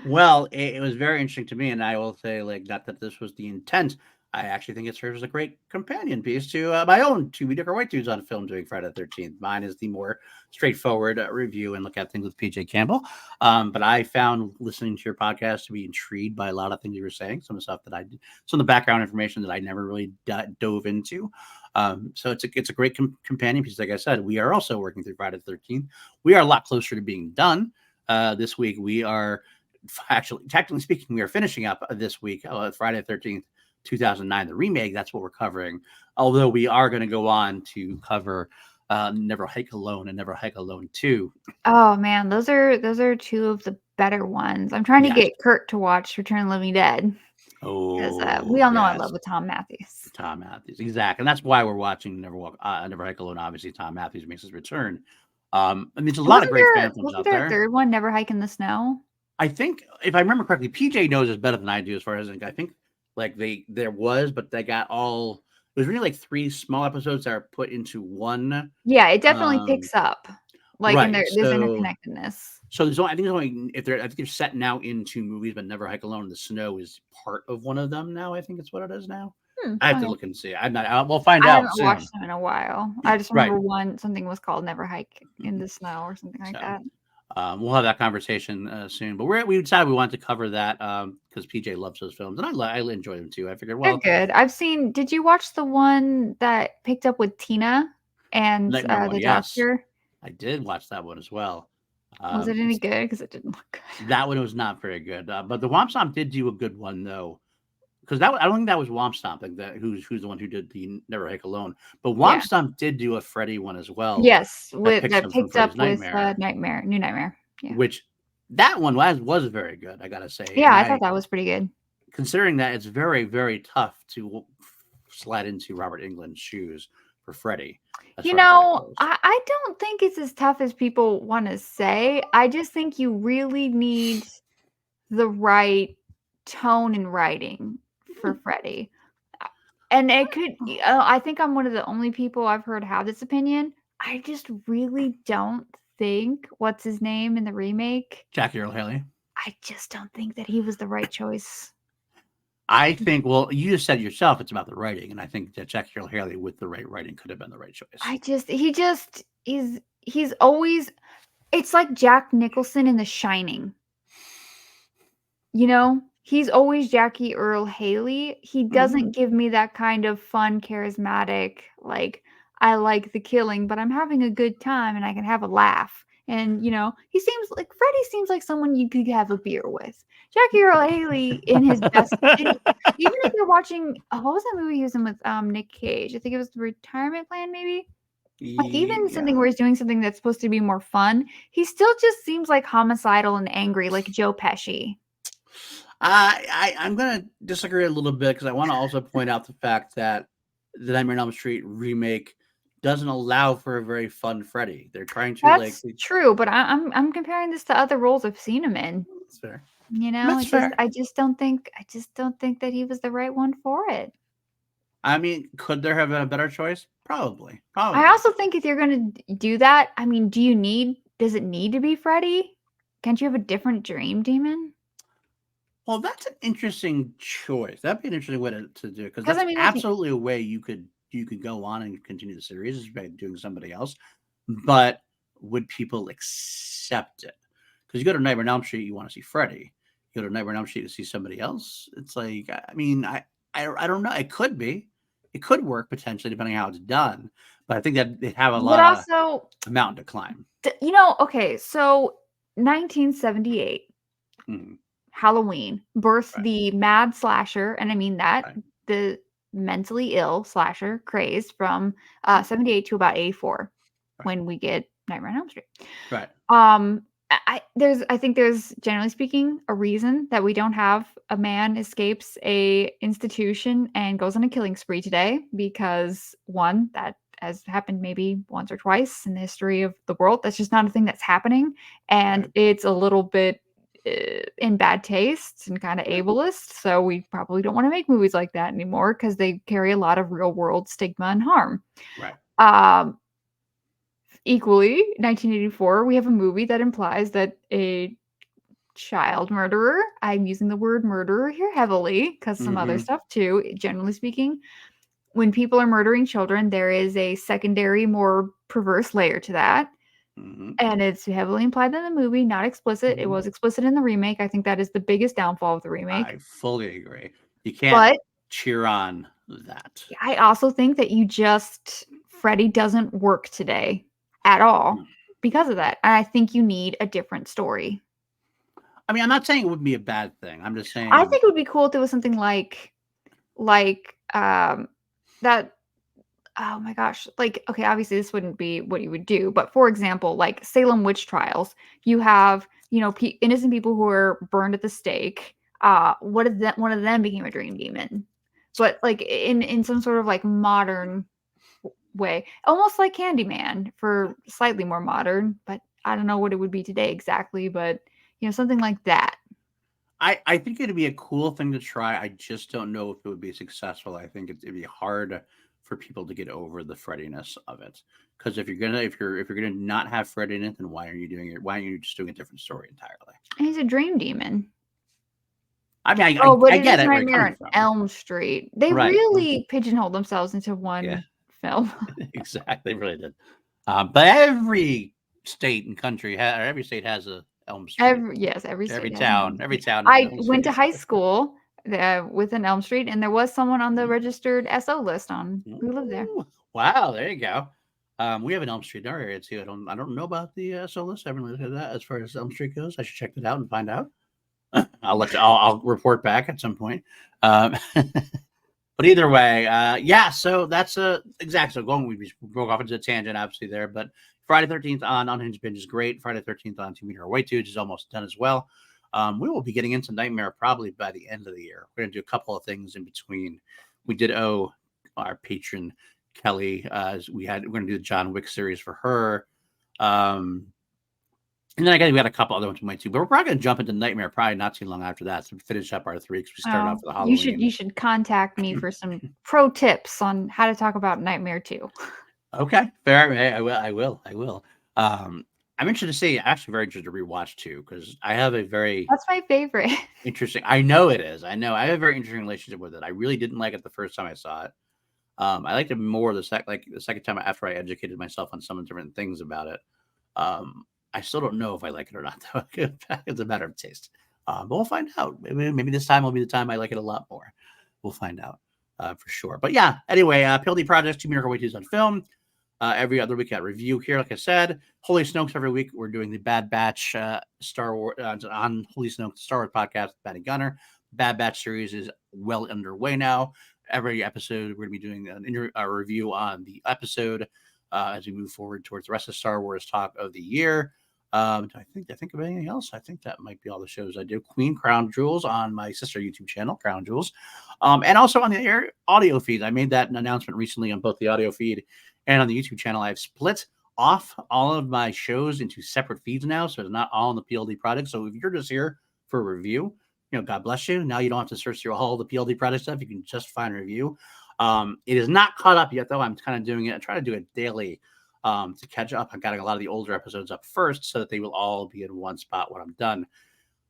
Well, it was very interesting to me, and I will say, like, not that this was the intent. I actually think it serves as a great companion piece to my own two mediocre white dudes on film doing Friday the 13th. Mine is the more straightforward review and look at things with PJ Campbell. But I found listening to your podcast to be intrigued by a lot of things you were saying, some of the stuff that I did, some of the background information that I never really dove into. So it's a great companion piece. Like I said, we are also working through Friday the 13th. We are a lot closer to being done. This week, we are actually, technically speaking, we are finishing up this week, Friday the 13th, 2009, the remake. That's what we're covering. Although we are going to go on to cover Never Hike Alone and Never Hike Alone 2. Oh man, those are two of the better ones. I'm trying to Yes. get Kurt to watch Return of the Living Dead because we Oh, all know I yes. love with Tom Matthews. Tom Matthews. Exactly. And that's why we're watching Never Hike Alone. Obviously, Tom Matthews makes his return. And there's a lot of great fan films Wasn't out there a there. third one, Never Hike in the Snow? I think, if I remember correctly, PJ knows this better than I do as far as I think like there was, but they got all, it was really like 3 small episodes that are put into one. Yeah, it definitely Um, picks up. Like and right. there's So interconnectedness. there's only, I think there's only, if they're, I think they're set now in 2 movies, but Never Hike Alone in the Snow is part of one of them now. I think it's what it is now. I have to Okay. look and see. We'll find I out haven't soon. watched them in a while. I just Right. remember something was called Never Hike in the Snow or something like So, that. we'll have that conversation soon. But we decided we wanted to cover that because PJ loves those films, and I enjoy them too. I figured, well, They're good. Did you watch the one that picked up with Tina and Nightmare one, the yes, doctor? I did watch that one as well. Was it any good? Because it didn't look good. That one was not very good, but the Womp Stomp did do a good one though, because I don't think that was Womp Stomp, like that. Who's the one who did the Never Hike Alone? But Womp Yeah. Stomp did do a Freddy one as well. Yes, that that picks picked up up from with Freddy's New Nightmare. Yeah. which that one was very good. I gotta say. Yeah, And I thought that was pretty good. considering that it's very, very tough to slide into Robert Englund's shoes for Freddy. You know, I don't think it's as tough as people want to say. I just think you really need the right tone and writing for Freddy. And it could, I think I'm one of the only people I've heard have this opinion. I just really don't think what's his name in the remake. Jackie Earl Haley. I just don't think that he was the right choice. I think, well, you just said yourself, it's about the writing, and I think that Jackie Earl Haley with the right writing could have been the right choice. He's always, it's like Jack Nicholson in The Shining. You know? He's always Jackie Earl Haley. He doesn't give me that kind of fun, charismatic, like, I like the killing, but I'm having a good time and I can have a laugh. And, he seems like Freddy seems like someone you could have a beer with. Jackie Earl Haley in his best, and even if you're watching, what was that movie he was in with Nick Cage? I think it was The Retirement Plan, maybe. Like, even something Yeah. where he's doing something that's supposed to be more fun, he still just seems like homicidal and angry, like Joe Pesci. I'm gonna disagree a little bit because I want to also point out the fact that the Nightmare on Elm Street remake doesn't allow for a very fun Freddy. They're trying to That's true, but I'm comparing this to other roles I've seen him in. That's fair. I That's just fair. I just don't think that he was the right one for it. I mean, could there have been a better choice? Probably. I also think if you're gonna do that, I mean, does it need to be Freddy? Can't you have a different dream demon? Well, that's an interesting choice. That'd be an interesting way to do it because Because that's I mean, like, absolutely a way you could go on and continue the series is by doing somebody else. But would people accept it? Because you go to Nightmare on Elm Street, you want to see Freddy. You go to Nightmare on Elm Street to see somebody else. It's like, I mean, I don't know. It could be, it could work potentially depending on how it's done. But I think that they have a but lot of also, mountain to climb. okay, so 1978. Mhm. Halloween birthed Right. the mad slasher, and I mean that, Right. the mentally ill slasher craze from, 78 to about 84 Right. when we get Nightmare on Elm Street. Right. I think there's, generally speaking, a reason that we don't have a man escapes a institution and goes on a killing spree today because, one, that has happened maybe once or twice in the history of the world. That's just not a thing that's happening, and Right. it's a little bit, in bad taste and kinda Right. ableist, so we probably don't wanna make movies like that anymore because they carry a lot of real world stigma and harm. Right. Um, Equally, 1984, we have a movie that implies that a child murderer, I'm using the word murderer here heavily because some other Mm-hmm. stuff too, generally speaking, when people are murdering children, there is a secondary, more perverse layer to that, Mm-hmm. and it's heavily implied in the movie, not explicit. It Mm-hmm. was explicit in the remake. I think that is the biggest downfall of the remake. I fully agree. You can't But cheer on that. I also think that Freddy doesn't work today at all Mm. because of that. And I think you need a different story. I mean, I'm not saying it would be a bad thing. I'm just I saying, think it would be cool if there was something like that. Oh my gosh. Like, okay, obviously this wouldn't be what you would do, but for example, like Salem witch trials, you have, innocent people who are burned at the stake. What if that one of them became a dream demon? But like in some sort of like modern way, almost like Candyman for slightly more modern, but I don't know what it would be today exactly, but something like that. I think it'd be a cool thing to try. I just don't know if it would be successful. I think it'd be hard for people to get over the Freddiness of it. Because if you're gonna not have Freddy in it, then why are you doing it? Why aren't you just doing a different story entirely? And he's a dream demon. I mean, Oh, but I it get is it where you're Nightmare coming on from. Elm Street. They Right. really pigeonholed themselves into Yeah. one film. Exactly. They really did. But every state and country, or every state has a Elm Street. Every Every state has an Elm town, every Street. town has an I Elm went to Street. high school with an Elm Street, and there was someone on the Mhm. registered SO list on who lived there. Ooh, wow, there you go. We have an Elm Street in our area too. I don't know about the Solus. I haven't looked at that as far as Elm Street goes. I should check that out and find out. I'll let you. I'll report back at some point. But either way, yeah. So that's exact. So we broke off into a tangent, obviously there. But Friday 13th on Unhinged Binge is great. Friday 13th on 2 Meter Away 2 is almost done as well. We will be getting into Nightmare probably by the end of the year. We're gonna do a couple of things in between. We did owe our patron Kelly. We're gonna do the John Wick series for her. And then I guess we had a couple other ones we might do, but we're probably going to jump into Nightmare probably not too long after that to finish up our three because we started off Oh, with you should Halloween. you should contact me for some pro tips on how to talk about Nightmare 2. Okay, fair. Hey, I will. I'm interested to see. Actually, very interested to rewatch too because I have a very That's my favorite. interesting. I know it is. I know I have a very interesting relationship with it. I really didn't like it the first time I saw it. I liked it more the second time after I educated myself on some different things about it. I still don't know if I like it or not though. It's a matter of taste. But we'll find out. Maybe this time will be the time I like it a lot more. We'll find out for sure. But yeah, anyway, PLD Projects, 2 Miracle Witches on film. Every other week at review here, like I said. Holy Snokes every week. We're doing the Bad Batch Star Wars on Holy Snokes Star Wars podcast, Batty Gunner. Bad Batch series is well underway now. Every episode, we're going to be doing a review on the episode as we move forward towards the rest of Star Wars talk of the year. I think of anything else. I think that might be all the shows I do. Queen Crown Jewels on my sister YouTube channel, Crown Jewels, and also on the audio feed. I made that announcement recently on both the audio feed and on the YouTube channel. I've split off all of my shows into separate feeds now, so it's not all on the PLD product. So if you're just here for a review, God bless you. Now you don't have to search through all the PLD product stuff. You can just find a review. It is not caught up yet, though. I'm kind of doing it. I try to do it daily to catch up. I'm getting a lot of the older episodes up first so that they will all be in one spot when I'm done.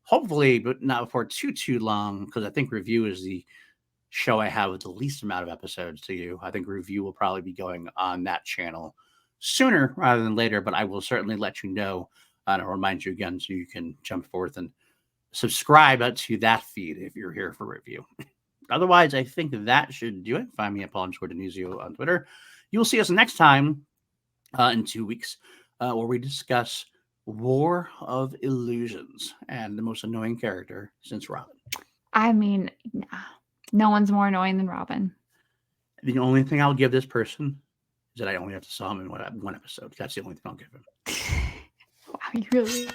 Hopefully, but not before too long, because I think review is the show I have with the least amount of episodes to you. I think review will probably be going on that channel sooner rather than later, but I will certainly let you know and I'll remind you again so you can jump forth and subscribe to that feed if you're here for review. Otherwise, I think that should do it. Find me at Paul Denizio on Twitter. You'll see us next time in 2 weeks where we discuss War of Illusions and the most annoying character since Robin. I mean, no one's more annoying than Robin. The only thing I'll give this person is that I only have to saw him in one episode. That's the only thing I'll give him. Wow, you really...